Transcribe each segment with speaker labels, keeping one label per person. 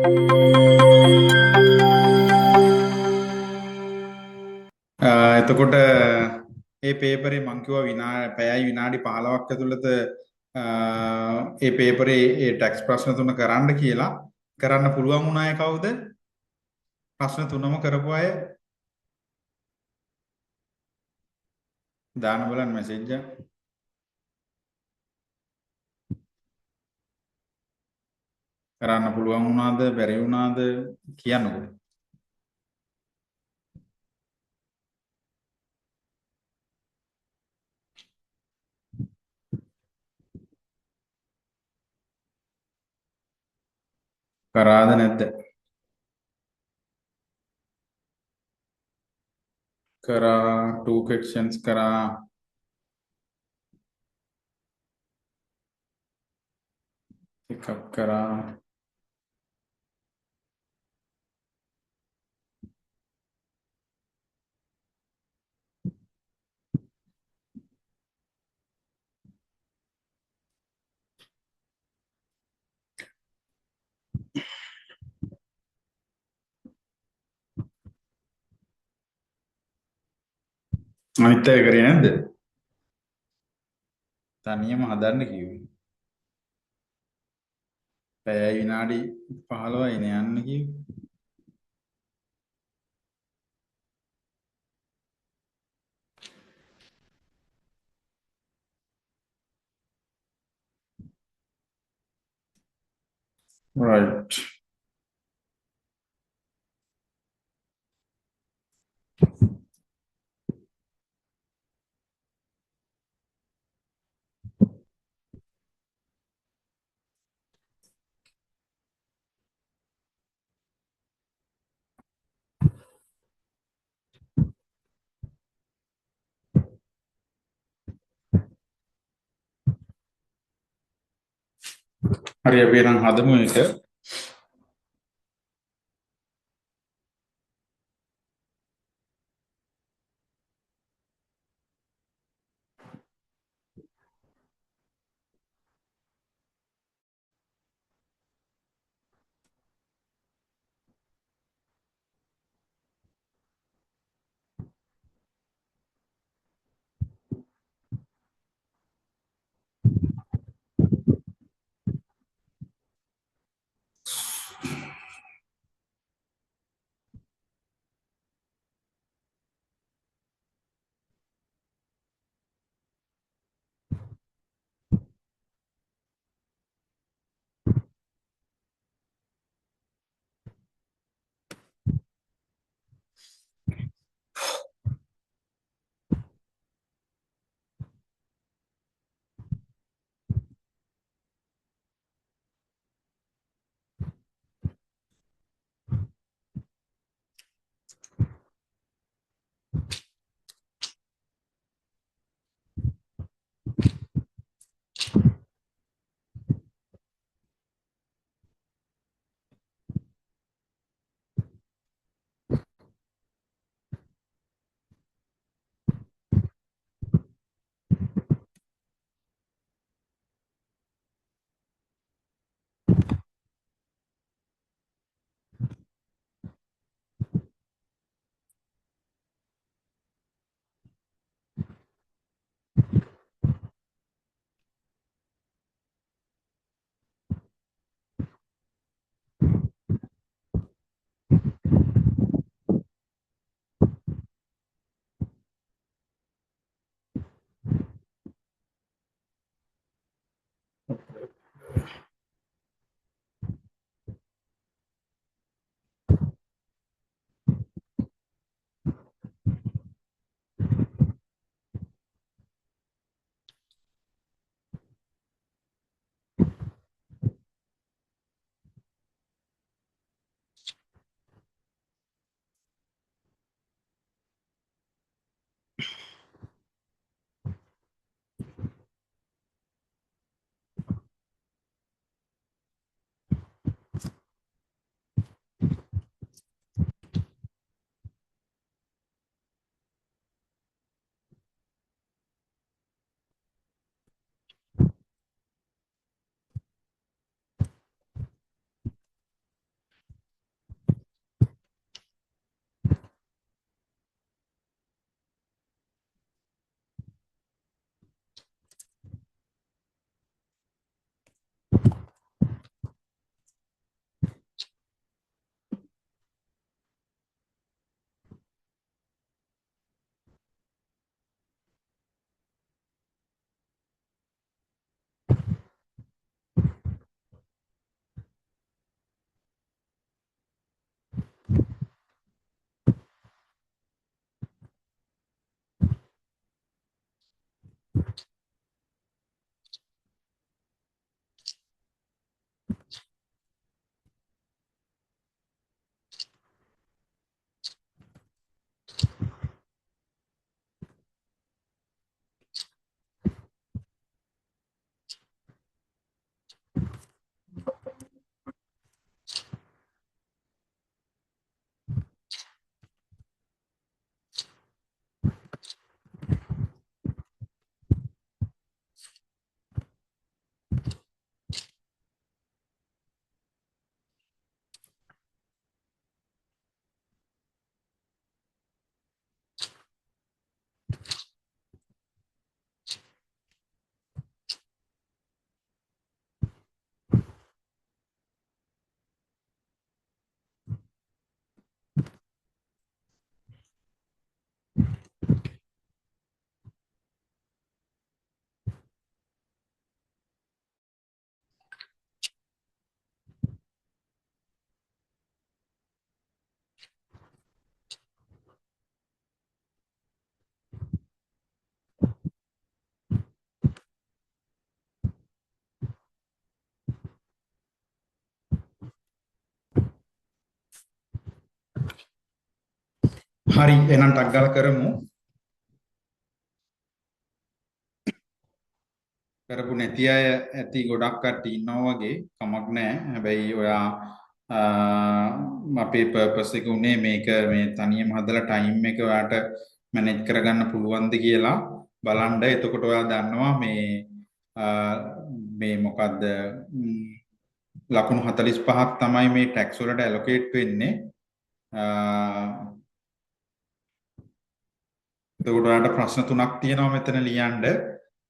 Speaker 1: එතකොට ඒ පේපරේ මං කිව්වා පැයයි විනාඩි 15ක් ඇතුළත ඒ පේපරේ ඒ ටැක්ස් ප්‍රශ්න තුන කරන්න කියලා. කරන්න පුළුවන් වුණ අය කවුද? ප්‍රශ්න තුනම කරපු අය දාන්න බලන්න මැසේජ් එක. කරන්න පුළුවන් වුණාද බැරි වුණාද කියන්නකෝ. කරාද නැද්ද? කරා 2 questions කරා එකක් කරා අනිත් අය කරේ නැද්ද? තනියම හදන්න කිව්වේ. පැයයි විනාඩි 15යි නේ යන්න කිව්වේ. right. හරි අපි එහෙනම් හදමු ඒක. හරි එහෙනම් ටක් ගාලා කරමු. කරපු නැති අය ඇති ගොඩක් කට්ටිය ඉන්නවා වගේ කමක් නැහැ. හැබැයි ඔයා අපේ පර්පස් එක උනේ මේක මේ තනියම හදලා ටයිම් එක ඔයාට මැනේජ් කරගන්න පුළුවන්ද කියලා බලන්න. එතකොට ඔයා දන්නවා මේ මොකද්ද ලකුණු 45ක් තමයි මේ ටැක්ස් වලට ඇලොකේට් වෙන්නේ. එතකොට ඔයාලට ප්‍රශ්න තුනක් තියෙනවා මෙතන ලියන්න.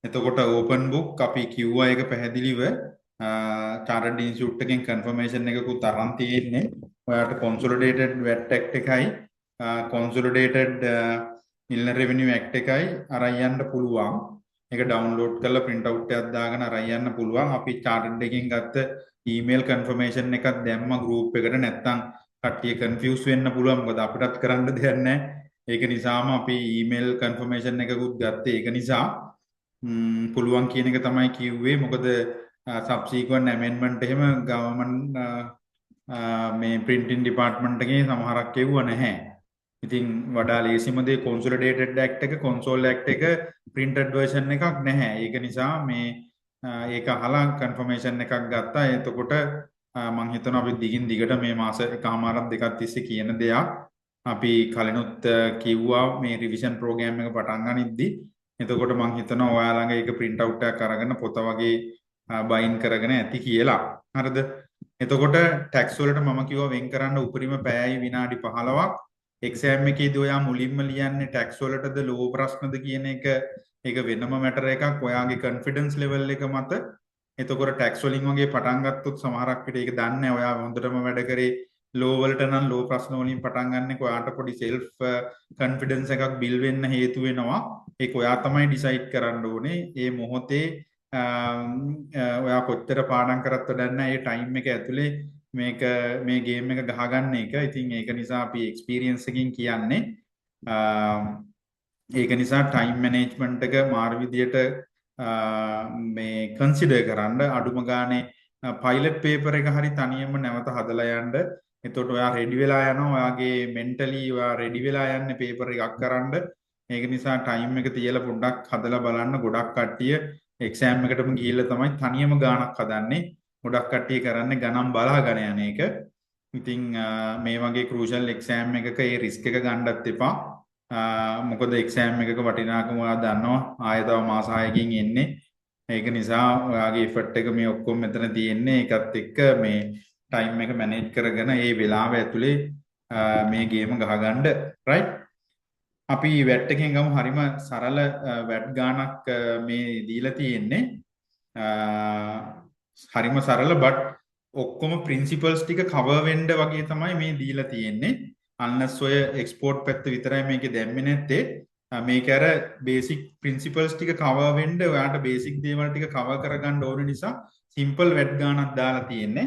Speaker 1: එතකොට ඕපන් බුක් අපි කිව්වා ඒක පැහැදිලිව චාර්ටර්ඩ් ඉන්ස්ටිටියුට් එකෙන් කන්ෆර්මේෂන් එකකුත් අරන් තියෙන්නේ. ඔයාලට කොන්සොලිඩේටඩ් වැට් ඇක්ට් එකයි කොන්සොලිඩේටඩ් ඉන්ලන්ඩ් රෙවෙනියු ඇක්ට් එකයි අරන් යන්න පුළුවන්. ඒක ඩවුන්ලෝඩ් කරලා print out එකක් දාගෙන අරන් යන්න පුළුවන්. අපි චාර්ටර්ඩ් එකෙන් ගත්ත ඊමේල් කන්ෆර්මේෂන් එකක් දැම්ම ගෲප් එකට. නැත්තම් කට්ටිය කන්ෆියුස් වෙන්න පුළුවන්. මොකද අපිටත් කරන්න දෙයක් නැහැ. ඒක නිසාම අපි ඊමේල් කන්ෆර්මේෂන් එකකුත් ගත්තේ. ඒක නිසා පුළුවන් කියන එක තමයි කිව්වේ. මොකද සබ්සීක්වන්ට් ඇමෙන්ඩ්මන්ට් එහෙම ගවර්න්මන්ට් මේ printing department එකේ සමහරක් එව්ව නැහැ. ඉතින් වඩා ලේසිම දේ consolidated act එක console act එක printed version එකක් නැහැ. ඒක නිසා මේ ඒක අහලා confirmation එකක් ගත්තා. එතකොට මම හිතනවා අපි දිගින් දිගට මේ මාස එකමාරක් දෙකක් තිස්සේ කියන දෙයක් අපි කලිනුත් කිව්වා මේ රිවිෂන් ප්‍රෝග්‍රෑම් එක පටන් ගනිද්දි. එතකොට මම හිතනවා ඔයා ළඟ ඒක print out එකක් අරගෙන පොත වගේ බයින් කරගෙන ඇති කියලා. හරිද? එතකොට ටැක්ස් වලට මම කිව්වා වෙන් කරන්න උපරිම පැයයි විනාඩි 15ක්. එක්සෑම් එකේදී ඔයා මුලින්ම ලියන්නේ ටැක්ස් වලටද ලෝ ප්‍රශ්නද කියන එක ඒක වෙනම මැටර් එකක්. ඔයාගේ කොන්ෆිඩන්ස් ලෙවල් එක මත. එතකොට ටැක්ස් වලින් වගේ පටන් ගත්තොත් සමහරක් විට ඒක දන්නේ නැහැ. ඔයා හොඳටම වැඩ කරේ ලෝ වලට නම් ලෝ ප්‍රශ්න වලින් පටන් ගන්න ඔයාට පොඩි සෙල්ෆ් කොන්ෆිඩන්ස් එකක් බිල් වෙන්න හේතු වෙනවා. ඒක ඔයා තමයි ඩිසයිඩ් කරන්න ඕනේ. මේ මොහොතේ ඔයා කොච්චර පාඩම් කරත් වැඩක් නැහැ. මේ ටයිම් එක ඇතුලේ මේ ගේම් එක ගහගන්න එක. ඉතින් ඒක නිසා අපි එක්ස්පීරියන්ස් එකකින් කියන්නේ ඒක නිසා ටයිම් මැනේජ්මන්ට් එක මාරු විදියට මේ කන්සිඩර් කරන්න. අඩුම ගානේ පයිලට් පේපර් එක හරි තනියම නැවත හදලා යන්න. එතකොට ඔයා රෙඩි වෙලා යනවා. ඔයාගේ මෙන්ටලි ඔයා රෙඩි වෙලා යන්නේ පේපර් එකක් කරන්න. ඒක නිසා ටයිම් එක තියලා පොඩ්ඩක් හදලා බලන්න. ගොඩක් කට්ටිය එක්සෑම් එකටම ගිහිල්ලා තමයි තනියම ගාණක් හදන්නේ. ගොඩක් කට්ටිය කරන්නේ ගණන් බලාගෙන යන එක. ඉතින් මේ වගේ ක්‍රූෂල් එක්සෑම් එකක ඒ රිස්ක් එක ගන්නත් එපා. මොකද එක්සෑම් එකක වටිනාකම ඔයා දන්නවා. ආයෙ තව මාස 6කින් එන්නේ. ඒක නිසා ඔයාගේ එෆර්ට් එක මේ ඔක්කොම මෙතන තියෙන්නේ. ඒකත් එක්ක මේ ටයිම් එක මැනේජ් කරගෙන ඒ වෙලාව ඇතුලේ මේ ගේම ගහගන්න. රයිට්? අපි වැට් එකෙන් ගමු. හරිම සරල වැට් ගානක් මේ දීලා තියෙන්නේ. හරිම සරල බට් ඔක්කොම ප්‍රින්සිපල්ස් ටික කවර් වෙන්න වගේ තමයි මේ දීලා තියෙන්නේ. අන්නස් ඔය එක්ස්පෝර්ට් පැත්ත විතරයි මේකේ දැම්මේ නැත්තේ. මේක අර බේසික් ප්‍රින්සිපල්ස් ටික කවර් වෙන්න ඔයාලට බේසික් දේවල් ටික කවර් කරගන්න ඕන නිසා සිම්පල් වැට් ගානක් දාලා තියෙන්නේ.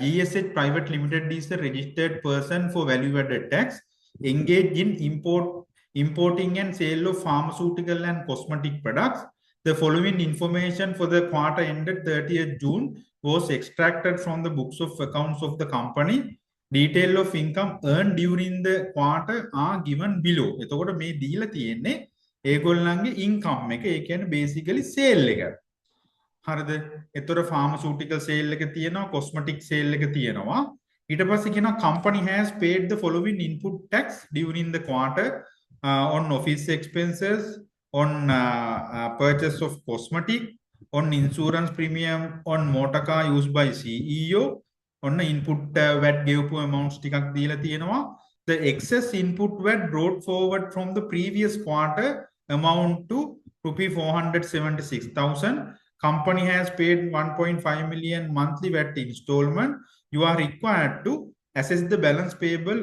Speaker 1: GSH Private Limited is the registered person for value-added tax engaged in importing and sale of pharmaceutical and cosmetic products. The following information for the quarter ended 30th June was extracted from the books of accounts of the company. Detail of income earned during the quarter are given below. එතකොට මේ දීලා තියෙන්නේ ඒගොල්ලන්ගේ income එක. ඒ කියන්නේ basically sale එක. හරිද? එතකොට pharmaceutical sale එක තියෙනවා, cosmetic sale එක තියෙනවා. ඊට පස්සේ කියනවා company has paid the following input tax during the quarter on office expenses, on purchase of cosmetic, on insurance premium, on motor car used by CEO, on input VAT ගෙවපු amounts ටිකක් දීලා තියෙනවා. The excess input VAT brought forward from the previous quarter amount to ₹476,000. Company has paid 1.5 million monthly VAT installment. You are required to assess the balance payable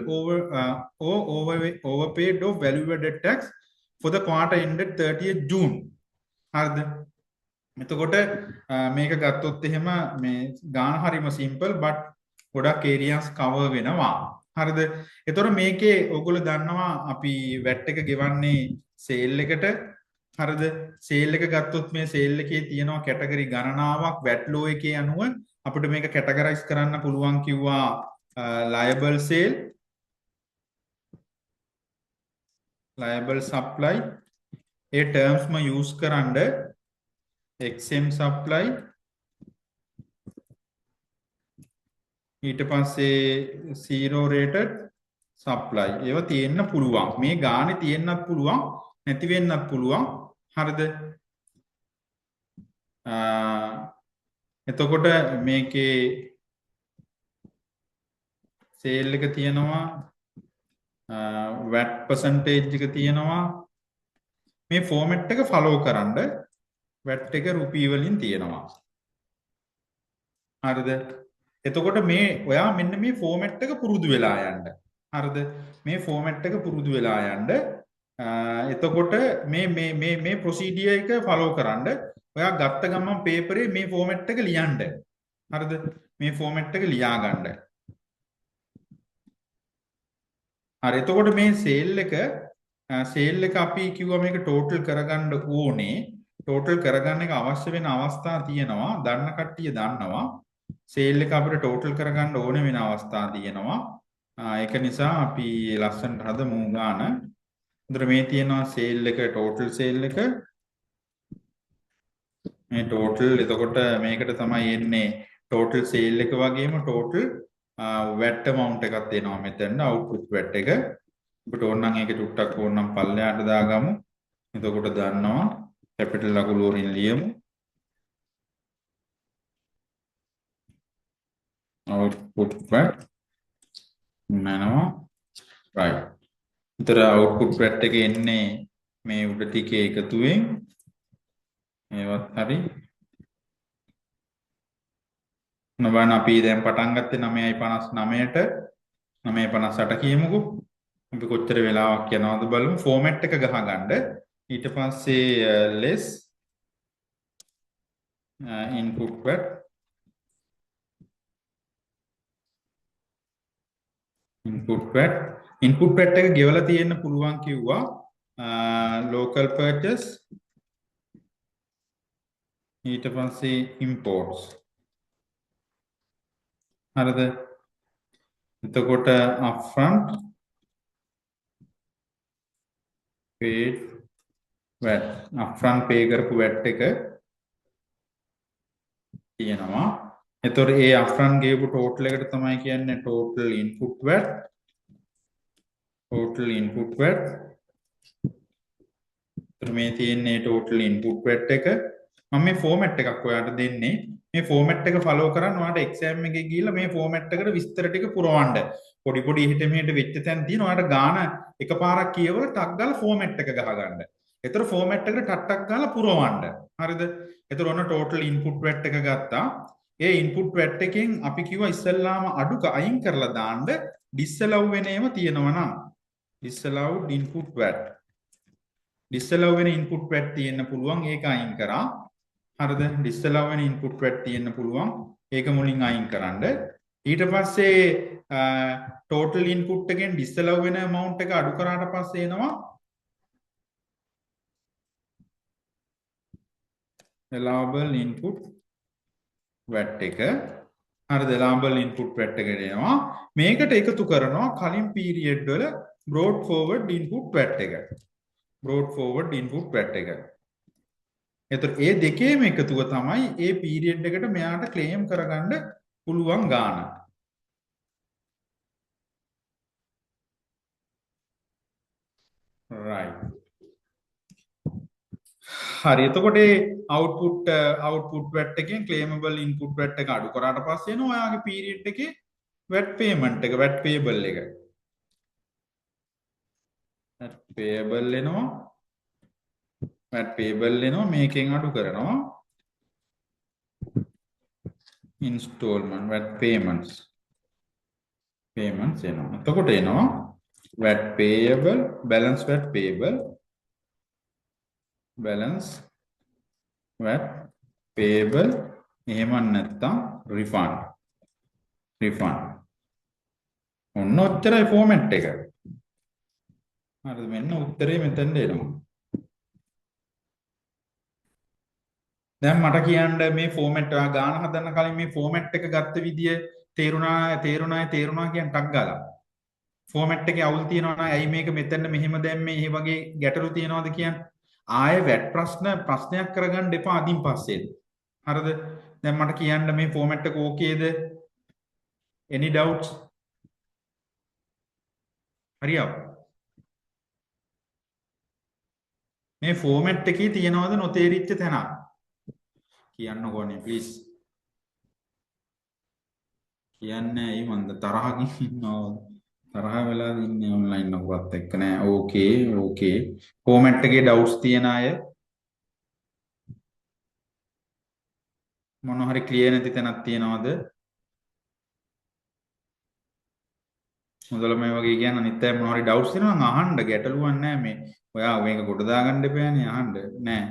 Speaker 1: overpaid of value-added tax for the quarter ended 30th June. හරිද? එතකොට මේක ගත්තොත් එහෙම මේ ගාන හරිම simple but ගොඩක් areas cover වෙනවා. හරිද? එතකොට මේකේ ඔයගොල්ලෝ දන්නවා අපි වැට් එක ගෙවන්නේ සේල් එකට. හරිද? සේල් එක ගත්තොත් මේ සේල් එකේ තියෙනවා කැටගරි ගණනාවක් වැට් ලෝ එකේ අනුව අපිට මේක කැටගරයිස් කරන්න පුළුවන් කිව්වා liable sale, liable supply ඒ terms ම use කරන්න XM supply ඊට පස්සේ zero rated supply ඒවා තියෙන්න පුළුවන් මේ ගානේ තියෙන්නත් පුළුවන් නැති වෙන්නත් පුළුවන් හරිද එතකොට මේකේ sale එක තියෙනවා VAT percentage එක තියෙනවා මේ format එක follow කරන්න VAT එක රුපී වලින් තියෙනවා හරිද එතකොට මේ ඔයා මෙන්න මේ format එක පුරුදු වෙලා යන්න හරිද මේ format එක පුරුදු වෙලා යන්න එතකොට මේ procedure එක follow කරන්න ඔයා ගත්ත ගමන් paper එකේ මේ format එක ලියන්න හරිද මේ format එක ලියා ගන්න හරි එතකොට මේ සේල් එක අපි කිව්වා මේක ටෝටල් කරගන්න ඕනේ ටෝටල් කරගන්න එක අවශ්‍ය වෙන අවස්ථා තියෙනවා දන්න කට්ටිය දන්නවා සේල් එක අපිට ටෝටල් කරගන්න ඕනේ වෙන අවස්ථා තියෙනවා ඒක නිසා අපි ලස්සනට හදමු ගාන උදේ මේ තියෙනවා සේල් එක ටෝටල් සේල් එක මේ ටෝටල් එතකොට මේකට තමයි එන්නේ ටෝටල් සේල් එක වගේම ටෝටල් VAT amount එකක් දෙනවා මෙතන output VAT එක. අපිට ඕන නම් ඒක ටුක්ටක් ඕන නම් පල්ලෙහාට දාගමු. එතකොට දන්නවා capital ලකුණු වලින් ලියමු. output VAT නනවා right. උතර output VAT එක එන්නේ මේ උඩ ටිකේ එකතුවෙන් මේවත් හරි නබන අපි දැන් පටන් ගත්තේ 9:59ට 9:58 කියමුකෝ. අපි කොච්චර වෙලාවක් යනවද බලමු. ෆෝමැට් එක ගහගන්න. ඊට පස්සේ less input VAT input VAT එක ගෙවලා තියෙන්න පුළුවන් කිව්වා. local purchase ඊට පස්සේ imports හරිද එතකොට upfront paid VAT upfront pay කරපු VAT එක තියෙනවා එතකොට ඒ upfront ගේපු total එකට තමයි කියන්නේ total input VAT මේ තියෙන්නේ total input VAT එක මම මේ format එකක් ඔයාලට දෙන්නේ මේ format එක follow කරන් ඔයාලට exam එකේ ගිහිල්ලා මේ format එකට විස්තර ටික පුරවන්න පොඩි පොඩි එහෙට මෙහෙට වෙච්ච තැන් තියෙනවා ඔයාලට ගාන එකපාරක් කියවලා ටක් ගාලා format එක ගහගන්න. ඒතර format එකට ටක් ගාලා පුරවන්න. හරිද? ඒතර ඔන්න total input VAT එක ගත්තා. ඒ input VAT එකෙන් අපි කිව්වා ඉස්සෙල්ලාම අඩු අයින් කරලා දාන්න disallowed වෙන ඒවා තියෙනවා නම් disallowed input VAT disallowed වෙන input VAT තියෙන්න පුළුවන් ඒක අයින් කරා. හරිද disallowed වෙන input VAT තියෙන්න පුළුවන් ඒක මුලින් අයින් කරන්න ඊට පස්සේ total input එකෙන් disallowed වෙන amount එක අඩු කරාට පස්සේ එනවා allowable input VAT එක හරිද allowable input VAT එක එනවා මේකට එකතු කරනවා කලින් period වල brought forward input VAT එක එතකොට ඒ දෙකේම එකතුව තමයි ඒ පීරියඩ් එකට මෙයාට ක්ලේම් කරගන්න පුළුවන් ගාන. right. හරි එතකොට output VAT එකෙන් claimable input VAT එක අඩු කරාට පස්සේ එනවා ඔයාගේ පීරියඩ් එකේ VAT payment එක VAT payable එක. VAT payable එනවා VAT payable එනවා මේකෙන් අඩු කරනවා installment VAT payments එනවා එතකොට එනවා VAT payable balance VAT payable එහෙම නැත්නම් refund ඔන්න ඔච්චරයි format එක හරිද මෙන්න උත්තරේ මෙතෙන්ද එනවා දැන් මට කියන්න මේ ෆෝමැට් එක ගාන හදන්න කලින් මේ ෆෝමැට් එක ගත්ත විදිය තේරුණා කියන ටක් ගාලා ෆෝමැට් එකේ අවුල් තියෙනවා නම් ඇයි මේක මෙතන මෙහෙම දැම්මේ මේ වගේ ගැටලු තියෙනවද කියන්නේ. ආයේ වැට් ප්‍රශ්නයක් කරගන්න එපා අදින් පස්සේද. හරිද? දැන් මට කියන්න මේ ෆෝමැට් එක ඕකේද? any doubts? හරියව. මේ ෆෝමැට් එකේ තියනවද නොතේරිච්ච තැනක්? කියන්නකෝ නේ ප්ලීස්. කියන්නේ ඇයි මන්ද තරහකින් ඉන්නවද? තරහ වෙලා ඉන්නේ ඔන්ලයින් එකවත් එක්ක නෑ. ඕකේ. ෆෝමැට් එකේ ඩවුට්ස් තියන අය මොන හරි ක්ලියර් නැති තැනක් තියනවද? මුදල මේ වගේ කියන්නේ අනිත් අය මොන හරි ඩවුට්ස් තියෙනවා නම් අහන්න ගැටලුවක් නෑ මේ. ඔයා මේක ගොඩ දාගන්න එපානේ අහන්න නෑ.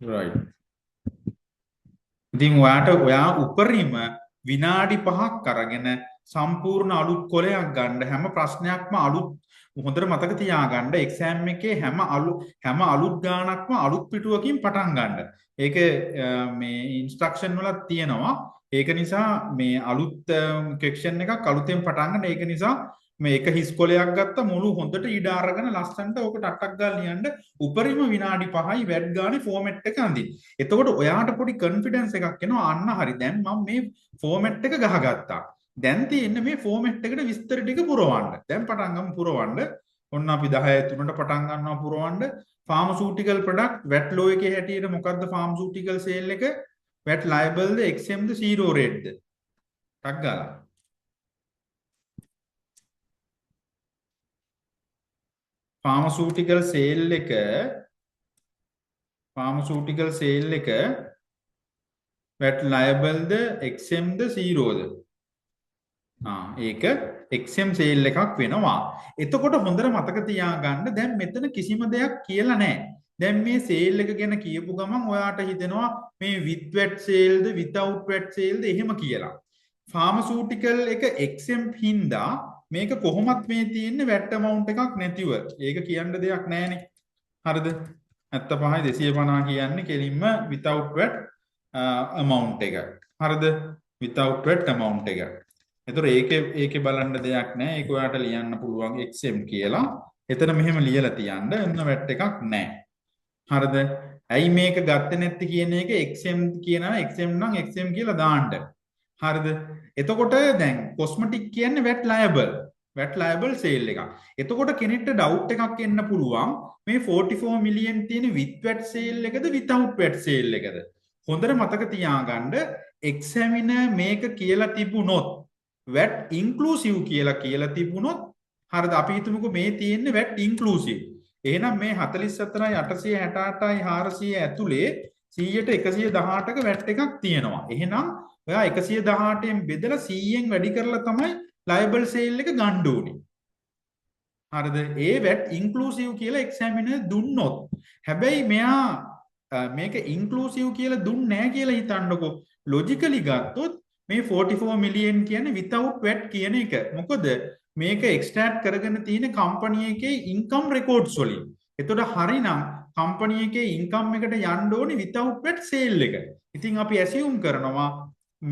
Speaker 1: right. ඉතින් ඔයා උපරිම විනාඩි 5ක් අරගෙන සම්පූර්ණ අලුත් කොලයක් ගන්න හැම ප්‍රශ්නයක්ම අලුත් හොඳට මතක තියාගන්න එක්සෑම් එකේ හැම අලුත් ගානක්ම අලුත් පිටුවකින් පටන් ගන්න. ඒක මේ ඉන්ස්ට්‍රක්ෂන් වල තියෙනවා. ඒක නිසා මේ අලුත් කෙක්ෂන් එකක් අලුතෙන් පටන් ගන්න. ඒක නිසා මේ එක හිස් කොලයක් ගත්ත මුළු හොඳට ඉඩ අරගෙන ලස්සනට ඕක ටක් ගාලා ලියන්න උපරිම විනාඩි 5යි වැඩ් ගානේ ෆෝමැට් එක අඳින්න. එතකොට ඔයාට පොඩි කොන්ෆිඩන්ස් එකක් එනවා අන්න හරි දැන් මම මේ ෆෝමැට් එක ගහගත්තා. දැන් තියෙන්නේ මේ ෆෝමැට් එකට විස්තර ටික පුරවන්න. දැන් පටන් ගමු පුරවන්න. ඔන්න අපි 10:03ට පටන් ගන්නවා පුරවන්න. ෆාමසූටිකල් ප්‍රොඩක්ට් වැට් ලෝ එකේ හැටියට මොකද්ද ෆාමසූටිකල් සේල් එක? වැට් ලයබල්ද XMද zero rateද? ටක් ගාලා. ෆාමසූටිකල් සේල් එක වැට් ලයබල්ද XMද zero ද? ඒක XM සේල් එකක් වෙනවා. එතකොට හොඳට මතක තියාගන්න දැන් මෙතන කිසිම දෙයක් කියලා නැහැ. දැන් මේ සේල් එක ගැන කියපු ගමන් ඔයාට හිතෙනවා මේ with VAT සේල්ද without VAT සේල්ද එහෙම කියලා. ෆාමසූටිකල් එක XM හින්දා මේක කොහොමත් මේ තියෙන්නේ VAT amount එකක් නැතිව. ඒක කියන්න දෙයක් නැහැනේ. හරිද? 75 250 කියන්නේ කෙලින්ම without VAT amount එක. හරිද? without VAT amount එක. එතකොට ඒකේ බලන්න දෙයක් නැහැ. ඒක ඔයාට ලියන්න පුළුවන් XM කියලා. එතන මෙහෙම ලියලා තියන්න. එන්න VAT එකක් නැහැ. හරිද? ඇයි මේක ගත්තේ නැති කියන එක XM කියනවා XM නම් XM කියලා දාන්න. හරිද? එතකොට දැන් කොස්මටික් කියන්නේ VAT liable sale එකක්. එතකොට කෙනෙක්ට ඩවුට් එකක් එන්න පුළුවන් මේ 44 මිලියන් තියෙන with VAT sale එකද without VAT sale එකද? හොඳට මතක තියාගන්න examiner මේක කියලා තිබුණොත් VAT inclusive කියලා තිබුණොත් හරිද? අපි හිතමුකෝ මේ තියෙන්නේ VAT inclusive. එහෙනම් මේ 44යි 868යි 400 ඇතුලේ 100ට 118ක VAT එකක් තියෙනවා. එහෙනම් ඔයා 118න් බෙදලා 100න් වැඩි කරලා තමයි liable sale එක ගන්න ඕනේ. හරිද? ඒ VAT inclusive කියලා examiner දුන්නොත් හැබැයි මෙයා මේක inclusive කියලා දුන්නේ නැහැ කියලා හිතන්නකෝ. logically ගත්තොත් මේ 44 මිලියන් කියන්නේ without VAT කියන එක. මොකද මේක එක්ස්ට්‍රැක්ට් කරගෙන තියෙන කම්පැනි එකේ ඉන්කම් රෙකෝඩ්ස් වලින්. එතකොට හරිනම් කම්පැනි එකේ ඉන්කම් එකට යන්න ඕනේ without VAT sale එක. ඉතින් අපි ඇසියුම් කරනවා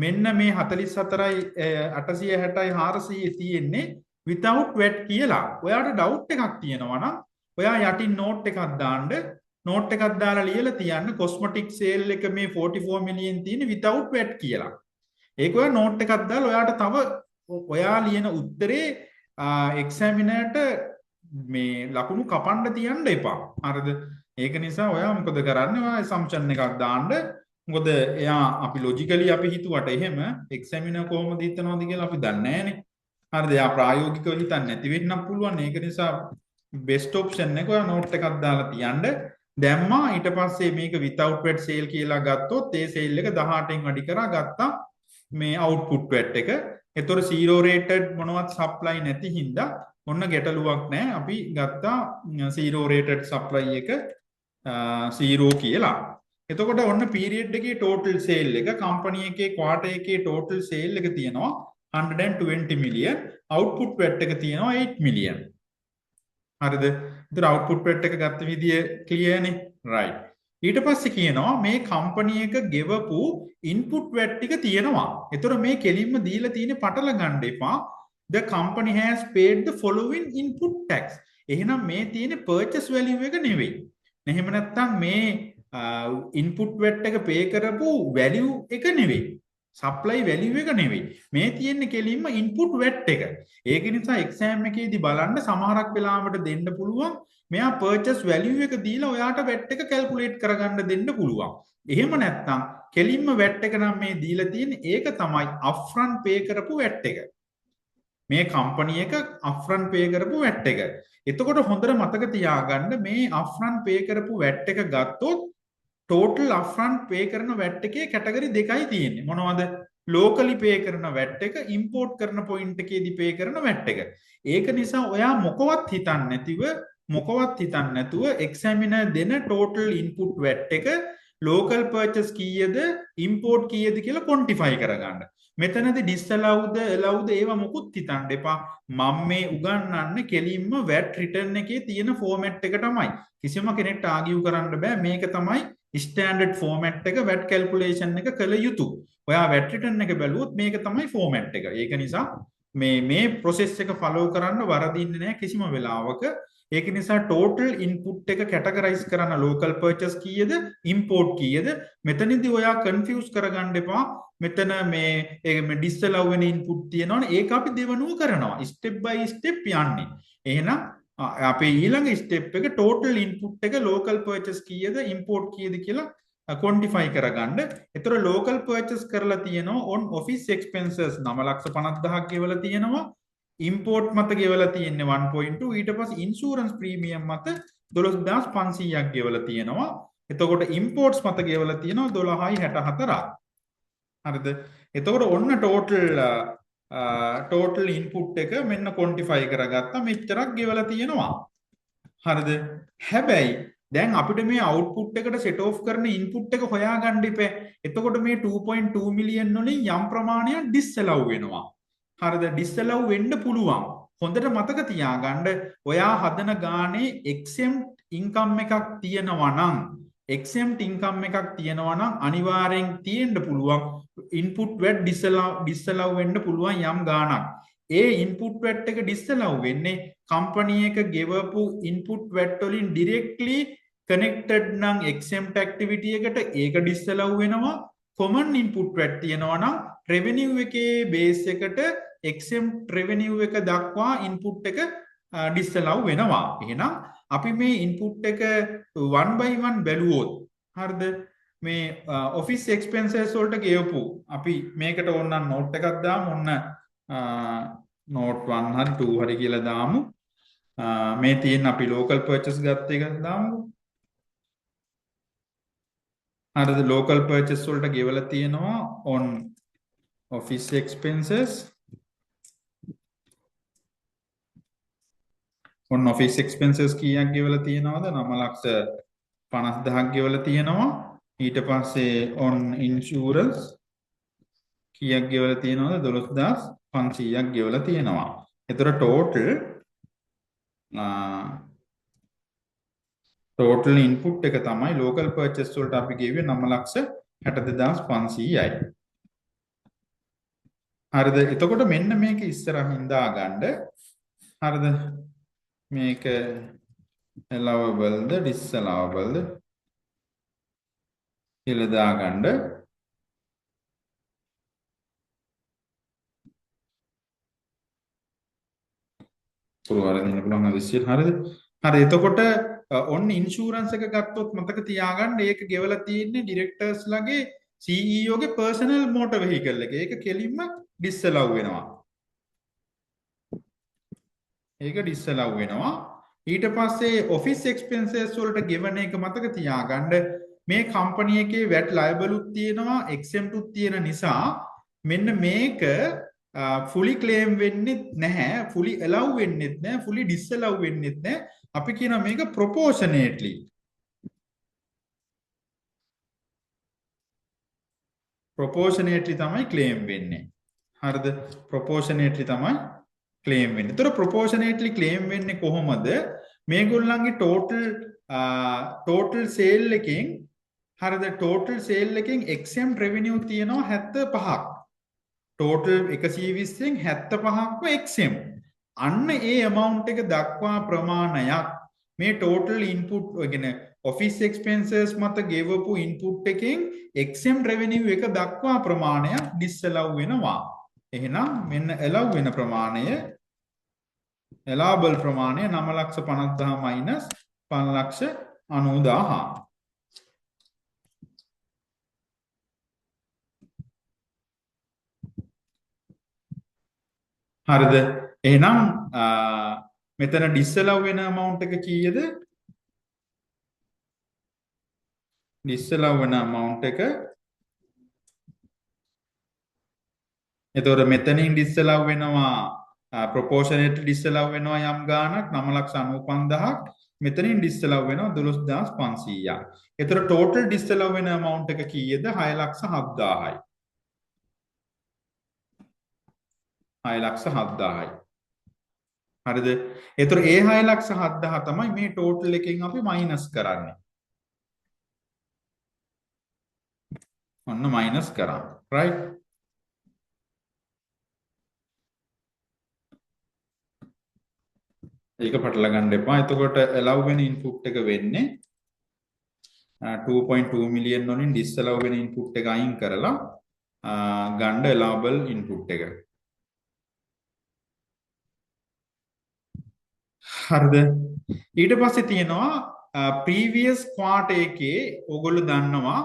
Speaker 1: මෙන්න මේ 44යි 860යි 400 තියෙන්නේ without VAT කියලා. ඔයාට ඩවුට් එකක් තියෙනවා නම් ඔයා යටින් නෝට් එකක් දාන්න. නෝට් එකක් දාලා ලියලා තියන්න කොස්මටික් සේල් එක මේ 44 මිලියන් තියෙන්නේ without VAT කියලා. ඒක ඔයා නෝට් එකක් දාලා ඔයාට තව ඔයා ලියන උත්තරේ එක්සැමිනර්ට මේ ලකුණු කපන්න තියන්න එපා. හරිද? ඒක නිසා ඔයා මොකද කරන්නේ? ඔයා assumption එකක් දාන්න. මොකද එයා අපි logically අපි හිතුවට එහෙම එක්සැමිනර් කොහොමද හිතනවද කියලා අපි දන්නේ නැහනේ. හරිද? එයා ප්‍රායෝගිකව හිතන්නේ නැති වෙන්නත් පුළුවන්. ඒක නිසා best option එක ඔයා note එකක් දාලා තියන්න. දැම්මා ඊට පස්සේ මේක without VAT sale කියලා ගත්තොත් ඒ sale එක 18න් වැඩි කරා ගත්තා මේ output VAT එක. එතකොට zero rated මොනවත් supply නැති හින්දා ඔන්න ගැටලුවක් නැහැ. අපි ගත්තා zero rated supply එක 0 කියලා. එතකොට ඔන්න period එකේ total sale එක company එකේ quarter එකේ total sale එක තියෙනවා 120 million. output VAT එක තියෙනවා 8 million. හරිද? ඒතර output VAT එක ගත්ත විදිය clear නේ? right. ඊට පස්සේ කියනවා මේ කම්පැනි එක ගෙවපු ඉන්පුට් වැට් ටික තියෙනවා. ඒතර මේ කෙලින්ම දීලා තියෙන පටල ගන්න එපා. The company has paid the following input tax. එහෙනම් මේ තියෙන purchase value එක නෙවෙයි. එහෙම නැත්නම් මේ ඉන්පුට් වැට් එක පේ කරපු value එක නෙවෙයි. supply value එක නෙවෙයි. මේ තියෙන්නේ කෙලින්ම input VAT එක. ඒක නිසා exam එකේදී බලන්න සමහරක් වෙලාවට දෙන්න පුළුවන් මෙයා purchase value එක දීලා ඔයාට VAT එක calculate කරගන්න දෙන්න පුළුවන්. එහෙම නැත්නම් කෙලින්ම VAT එක නම් මේ දීලා තියෙන්නේ ඒක තමයි upfront pay කරපු VAT එක. මේ කම්පැනි එක upfront pay කරපු VAT එක. එතකොට හොඳට මතක තියාගන්න මේ upfront pay කරපු VAT එක ගත්තොත් total upfront pay කරන VAT එකේ කැටගරි දෙකයි තියෙන්නේ. මොනවද? locally pay කරන VAT එක, import කරන point එකේදී pay කරන VAT එක. ඒක නිසා ඔයා මොකවත් හිතන්නේ නැතුව examiner දෙන total input VAT එක local purchase කීයද, import කීයද කියලා quantify කරගන්න. මෙතනදී disallowed allowed ඒවා මොකුත් හිතන්න එපා. මම මේ උගන්වන්නේ කෙලින්ම VAT return එකේ තියෙන format එක තමයි. කිසිම කෙනෙක්ට argue කරන්න බෑ මේක තමයි standard format එක VAT calculation එක කළ යුතු. ඔයා VAT return එක බැලුවොත් මේක තමයි format එක. ඒක නිසා මේ process එක follow කරන්න වරදින්නේ නැහැ කිසිම වෙලාවක. ඒක නිසා total input එක categorize කරන local purchase කීයද, import කීයද, මෙතනදී ඔයා confuse කරගන්න එපා. මෙතන මේ disallow වෙන input තියෙනවනේ ඒක අපි දෙවනුව කරනවා. step by step යන්නේ. එහෙනම් අපේ ඊළඟ step එක total input එක local purchase කීයද, import කීයද කියලා quantify කරගන්න. ඒතර local purchase කරලා තියෙනවා on office expenses 9,50,000ක් ගෙවලා තියෙනවා. import මත ගෙවලා තියෙන්නේ 1.2. ඊට පස්සේ insurance premium මත 12,500ක් ගෙවලා තියෙනවා. එතකොට imports මත ගෙවලා තියෙනවා 12,64ක්. හරිද? එතකොට ඔන්න total input එක මෙන්න quantify කරගත්තා. මෙච්චරක් ගෙවලා තියෙනවා. හරිද? හැබැයි දැන් අපිට මේ output එකට set off කරන input එක හොයාගන්න ඉපේ. එතකොට මේ 2.2 million වලින් යම් ප්‍රමාණයක් disallow වෙනවා. හරිද? disallow වෙන්න පුළුවන්. හොඳට මතක තියාගන්න ඔයා හදන ගානේ exempt income එකක් තියෙනවා නම් අනිවාර්යෙන් තියෙන්න පුළුවන් input VAT disallow වෙන්න පුළුවන් යම් ගාණක්. ඒ input VAT එක disallow වෙන්නේ company එක ගෙවපු input VAT වලින් directly connected නම් exempt activity එකට ඒක disallow වෙනවා. common input VAT තියෙනවා නම් revenue එකේ base එකට exempt revenue එක දක්වා input එක disallow වෙනවා. එහෙනම් අපි මේ input එක one by one බැලුවොත් හරිද? මේ office expenses වලට ගෙවපු අපි මේකට ඕනනම් note එකක් දාමු. ඔන්න note 1 හරි 2 හරි කියලා දාමු. මේ තියෙන අපි local purchase ගත්ත එක දාමු. හරිද? local purchase වලට ගෙවලා තියෙනවා on office expenses. on office expenses කීයක් ගෙවලා තියෙනවද? 9,50,000ක් ගෙවලා තියෙනවා. ඊට පස්සේ on insurance කීයක් ගෙවලා තියෙනවද? 12,500ක් ගෙවලා තියෙනවා. ඒතර total input එක තමයි local purchase වලට අපි ගෙවුවේ 9,62,500යි. හරිද? එතකොට මෙන්න මේක ඉස්සරහින් දාගන්න. හරිද? මේක allowable ද disallowable ද කියලා දාගන්න. පුරවල දෙන්න පුළුවන් අවශ්‍යයි. හරිද? හරි. එතකොට on insurance එක ගත්තොත් මතක තියාගන්න ඒක ගෙවලා තියෙන්නේ directors ලගේ CEO ගේ personal motor vehicle එක. ඒක කෙලින්ම disallow වෙනවා. ඒක disallow වෙනවා. ඊට පස්සේ office expenses වලට ගෙවන එක මතක තියාගන්න මේ company එකේ VAT liable උත් තියෙනවා exempt උත් තියෙන නිසා මෙන්න මේක fully claim වෙන්නේ නැහැ, fully allow වෙන්නේ නැහැ, fully disallow වෙන්නේ නැහැ. අපි කියන මේක proportionately තමයි claim වෙන්නේ. හරිද? proportionately තමයි claim වෙන්නේ. ඒතර proportionately claim වෙන්නේ කොහොමද? මේගොල්ලන්ගේ total sale එකෙන් හරිද total sale එකෙන් exempt revenue තියෙනවා 75ක්. total 120න් 75ක්ම exempt. අන්න ඒ amount එක දක්වා ප්‍රමාණයක් මේ total input කියන්නේ office expenses මත ගෙවපු input එකෙන් exempt revenue එක දක්වා ප්‍රමාණයක් disallow වෙනවා. එහෙනම් මෙන්න allow වෙන ප්‍රමාණය allowable ප්‍රමාණය 9,50,000 minus 5,90,000. හරිද? එහෙනම් මෙතන disallow වෙන amount එක කීයද? disallow වෙන amount එක එතකොට මෙතනින් disallow වෙනවා proportionate disallow වෙනවා යම් ගාණක් 9,95,000ක් මෙතනින් disallow වෙනවා 12,500ක්. එතකොට total disallow වෙන amount එක කීයද? 6,07,000යි. 6,07,000යි. හරිද? එතකොට ඒ 6,07,000 තමයි මේ total එකෙන් අපි minus කරන්නේ. ඔන්න minus කරා. right? ඒක පටල ගන්න එපා. එතකොට allow වෙන input එක වෙන්නේ 2.2 million වලින් disallow වෙන input එක අයින් කරලා ගන්න allowable input එක. හරිද? ඊට පස්සේ තියෙනවා previous quarter එකේ ඔයගොල්ලෝ දන්නවා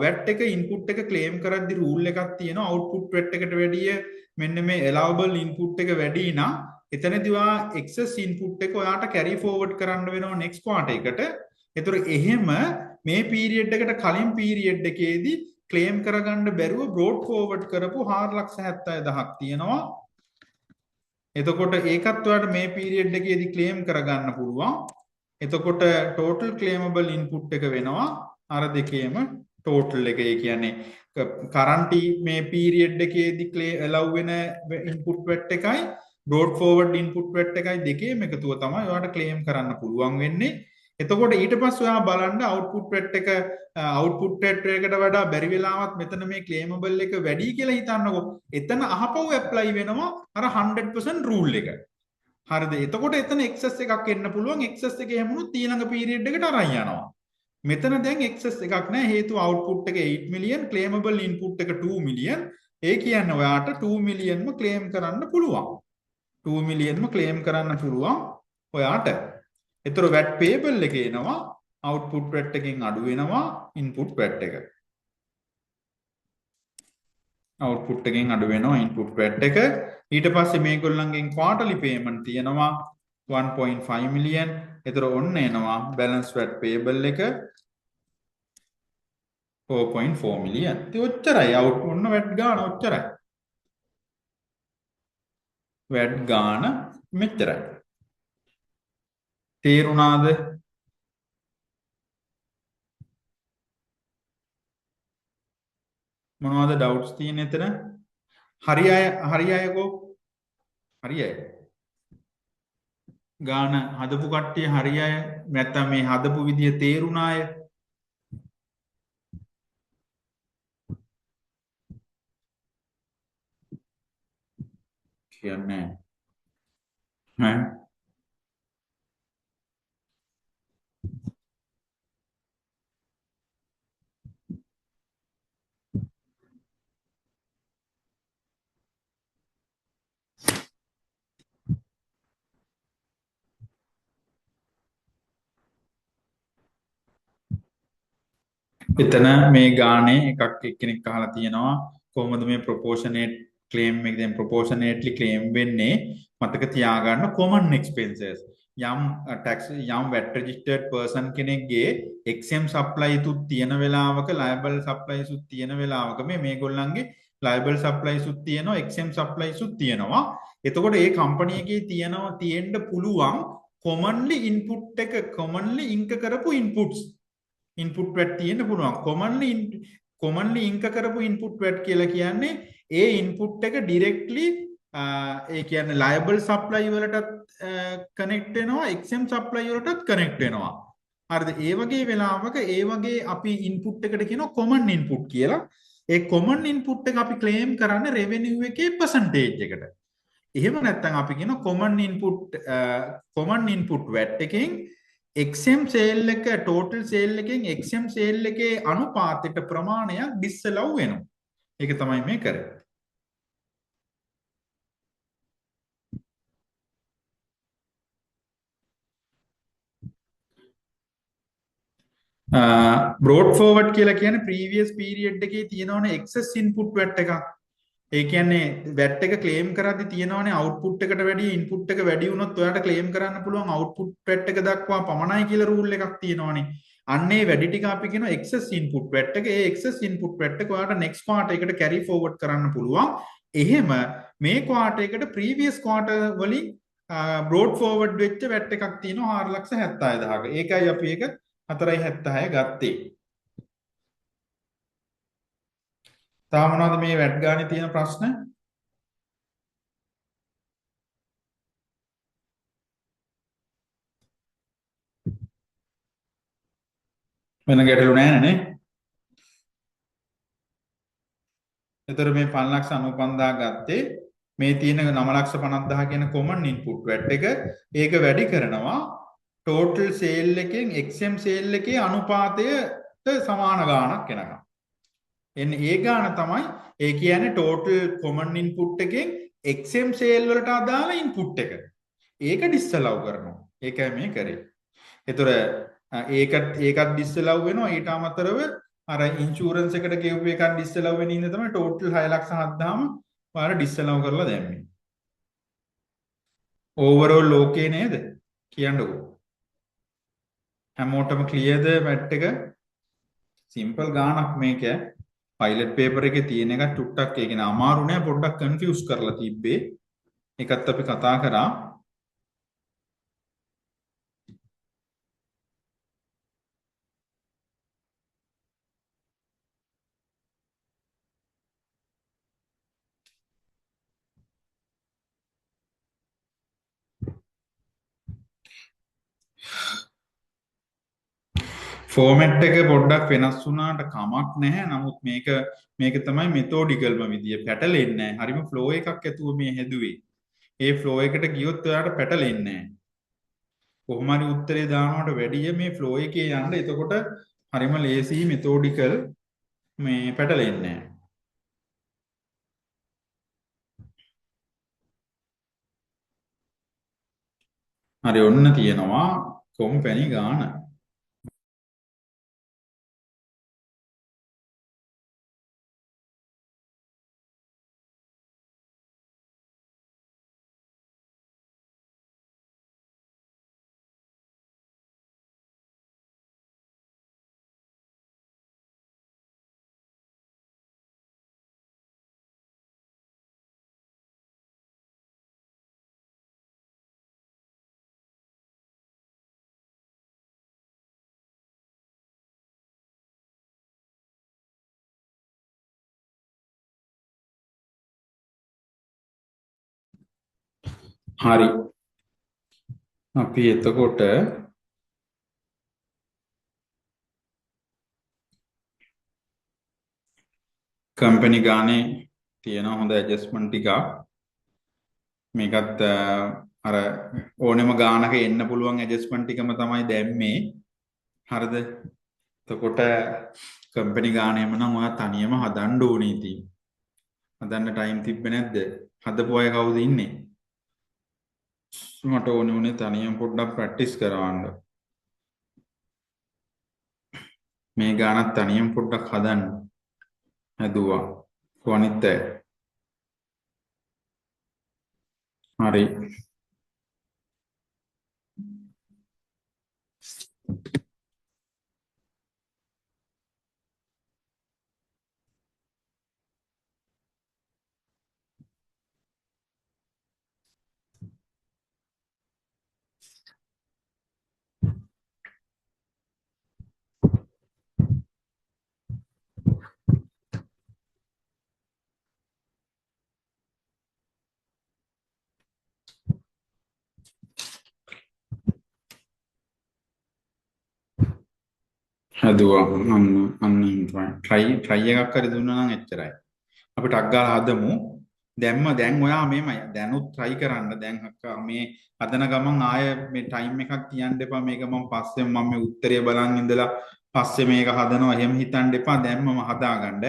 Speaker 1: VAT එක input එක claim කරද්දි rule එකක් තියෙනවා output VAT එකට වැඩිය මෙන්න මේ allowable input එක වැඩි නම් එතනදී ඔයා excess input එක ඔයාට carry forward කරන්න වෙනවා next quarter එකට. ඒතර එහෙම මේ period එකට කලින් period එකේදී claim කරගන්න බැරුව brought forward කරපු 4,76,000ක් තියෙනවා. එතකොට ඒකත් ඔයාලට මේ period එකේදී claim කරගන්න පුළුවන්. එතකොට total claimable input එක වෙනවා අර දෙකේම total එක. ඒ කියන්නේ current මේ period එකේදී allow වෙන input VAT එකයි brought forward input VAT එකයි දෙකේම එකතුව තමයි ඔයාලට claim කරන්න පුළුවන් වෙන්නේ. එතකොට ඊට පස්සේ ඔයා බලන්න output VAT එක output VAT එකට වඩා බැරි වෙලාවත් මෙතන මේ claimable එක වැඩි කියලා හිතන්නකෝ. එතන අහපව් apply වෙනවා අර 100% rule එක. හරිද? එතකොට එතන excess එකක් එන්න පුළුවන්. excess එක හැමුණොත් ඊළඟ period එකට අරන් යනවා. මෙතන දැන් excess එකක් නැහැ. හේතුව output එක 8 million, claimable input එක 2 million. ඒ කියන්නේ ඔයාට 2 millionම claim කරන්න පුළුවන්. 2 millionම claim කරන්න පුළුවන් ඔයාට. එතකොට VAT payable එක එනවා output VAT එකෙන් අඩු වෙනවා input VAT එක. output එකෙන් අඩු වෙනවා input VAT එක. ඊට පස්සේ මේගොල්ලන්ගෙන් quarterly payment තියෙනවා 1.5 million. එතකොට ඔන්න එනවා balance VAT payable එක 4.4 million. ඉතින් ඔච්චරයි ඔන්න VAT ගාන ඔච්චරයි. VAT ගාන මෙච්චරයි. තේරුණාද? මොනවද doubts තියෙන්නේ එතන? හරි අයකෝ? හරි අය. ගාන හදපු කට්ටිය හරි අය නැත්නම් මේ හදපු විදිය තේරුණා අය? කියන්නේ ඈ එතන මේ ගානේ එකක් එක්කෙනෙක් අහලා තියෙනවා කොහොමද මේ proportionate claim එක දැන් proportionately claim වෙන්නේ මතක තියාගන්න common expenses යම් tax යම් VAT registered person කෙනෙක්ගේ exempt supplies උත් තියෙන වෙලාවක liable supplies උත් තියෙන වෙලාවක මේගොල්ලන්ගේ liable supplies උත් තියෙනවා exempt supplies උත් තියෙනවා එතකොට ඒ කම්පැනි එකේ තියෙන්න පුළුවන් commonly input එක commonly incur කරපු inputs input VAT තියෙන්න පුළුවන් commonly incur කරපු input VAT කියලා කියන්නේ ඒ input එක directly ඒ කියන්නේ liable supply වලටත් connect වෙනවා exempt supply වලටත් connect වෙනවා හරිද? ඒ වගේ වෙලාවක ඒ වගේ අපි ඉන්පුට් එකට කියනවා common input කියලා. ඒ common input එක අපි claim කරන්නේ revenue එකේ percentage එකට. එහෙම නැත්නම් අපි කියන common input VAT එකෙන් XM sale එක total sale එකෙන් XM sale එකේ අනුපාතයට ප්‍රමාණයක් disallow වෙනවා. ඒක තමයි මේ කරන්නේ. බ්‍රෝඩ් ෆෝවර්ඩ් කියලා කියන්නේ ප්‍රීවියස් පීරියඩ් එකේ තියෙනවනේ එක්සස් ඉන්පුට් වැට් එකක්. ඒ කියන්නේ වැට් එක ක්ලේම් කරද්දි තියෙනවනේ අවුට්පුට් එකට වැඩිය ඉන්පුට් එක වැඩි වුණොත් ඔයාලට ක්ලේම් කරන්න පුළුවන් අවුට්පුට් වැට් එක දක්වා පමණයි කියලා රූල් එකක් තියෙනවනේ. අන්න ඒ වැඩි ටික අපි කියනවා එක්සස් ඉන්පුට් වැට් එක. ඒ එක්සස් ඉන්පුට් වැට් එක ඔයාලට නෙක්ස්ට් ක්වාටර් එකට කැරි ෆෝවර්ඩ් කරන්න පුළුවන්. එහෙම මේ ක්වාටර් එකට ප්‍රීවියස් ක්වාටර් වලින් බ්‍රෝඩ් ෆෝවර්ඩ් වෙච්ච වැට් එකක් තියෙනවා 4,76,000ක. ඒකයි අපි ඒක 4.76 ගත්තේ. තාම මොනවද මේ වැට් ගානේ තියෙන ප්‍රශ්න? වෙන ගැටලු නැහැ නේ. එතකොට මේ 5,95,000 ගත්තේ මේ තියෙන 9,50,000 කියන common input VAT එක ඒක වැඩි කරනවා total sale එකෙන් XM sale එකේ අනුපාතයට සමාන ගාණක් එනකම්. එන්නේ ඒ ගාණ තමයි ඒ කියන්නේ total common input එකෙන් XM sale වලට අදාළ input එක. ඒක disallow කරනවා. ඒකයි මේ කරේ. ඒතර ඒකත් disallow වෙනවා ඊට අමතරව අර ඉන්ෂුරන්ස් එකට ගෙව්ව එකක් disallow වෙන ඉඳ තමයි total 6,07,000ම ඔයාලා disallow කරලා දැම්මේ. overall ලෝකේ නේද? කියන්නකෝ. හැමෝටම ක්ලියර්ද වැට් එක? සිම්පල් ගානක් මේක. පයිලට් පේපර් එකේ තියෙන එක ටුට්ටක් ඒ කියන්නේ අමාරු නෑ පොඩ්ඩක් කන්ෆියුස් කරලා තිබ්බේ. ඒකත් අපි කතා කරා. ෆෝමැට් එක පොඩ්ඩක් වෙනස් වුණාට කමක් නැහැ. නමුත් මේක තමයි මෙතෝඩිකල්ම විදිය. පැටලෙන්නේ නැහැ. හරිම ෆ්ලෝ එකක් ඇතුව මේ හැදුවේ. ඒ ෆ්ලෝ එකට ගියොත් ඔයාලට පැටලෙන්නේ නැහැ. කොහොම හරි උත්තරේ දානවට වැඩිය මේ ෆ්ලෝ එකේ යන්න. එතකොට හරිම ලේසි මෙතෝඩිකල් මේ පැටලෙන්නේ නැහැ. හරි ඔන්න තියෙනවා කොම්පැනි ගාන. හරි. අපි එතකොට කම්පැනි ගානේ තියෙන හොඳ ඇඩ්ජස්ට්මන්ට් ටිකක් මේකත් අර ඕනෙම ගානක එන්න පුළුවන් ඇඩ්ජස්ට්මන්ට් ටිකම තමයි දැම්මේ. හරිද? එතකොට කම්පැනි ගානේම නම් ඔයා තනියම හදන්න ඕනේ ඉතින්. හදන්න ටයිම් තිබ්බේ නැද්ද? හදපු අය කවුද ඉන්නේ? මට ඕනේ උනේ තනියම පොඩ්ඩක් ප්‍රැක්ටිස් කරවන්න. මේ ගානත් තනියම පොඩ්ඩක් හදන්න. හැදුවා. කොහොනිත් හරි. හදුවා අන්න තමයි try එකක් කර දුන්නා නම් එච්චරයි. අපි ටක් ගාලා හදමු. දැන් ඔයා මේමයි දැනුත් try කරන්න. දැන් අක්කා මේ හදන ගමන් ආය මේ ටයිම් එකක් තියන්න එපා. මේක මම පස්සේ මම මේ උත්තරය බලන් ඉඳලා පස්සේ මේක හදනවා එහෙම හිතන්න එපා. දැන් මම හදාගන්න.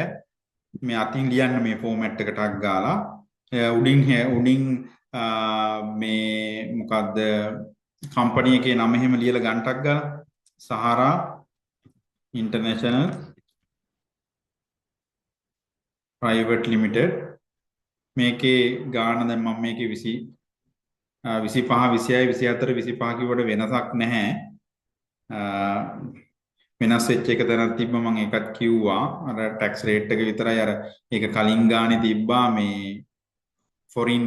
Speaker 1: මේ අතින් ලියන්න මේ ෆෝමැට් එක ටක් ගාලා. උඩින් මේ මොකද්ද කම්පැනි එකේ නම එහෙම ලියලා ගන්න ටක් ගාලා. සහරා ඉන්ටර්නැෂනල් ප්‍රයිවට් ලිමිටඩ් මේකේ ගාන දැන් මම මේකේ 25 26 24 25 කිව්වට වෙනසක් නැහැ. වෙනස් වෙච්ච එක තැනක් තිබ්බ මම ඒකත් කිව්වා. අර ටැක්ස් රේට් එක විතරයි අර ඒක කලින් ගානේ තිබ්බා මේ ෆොරින්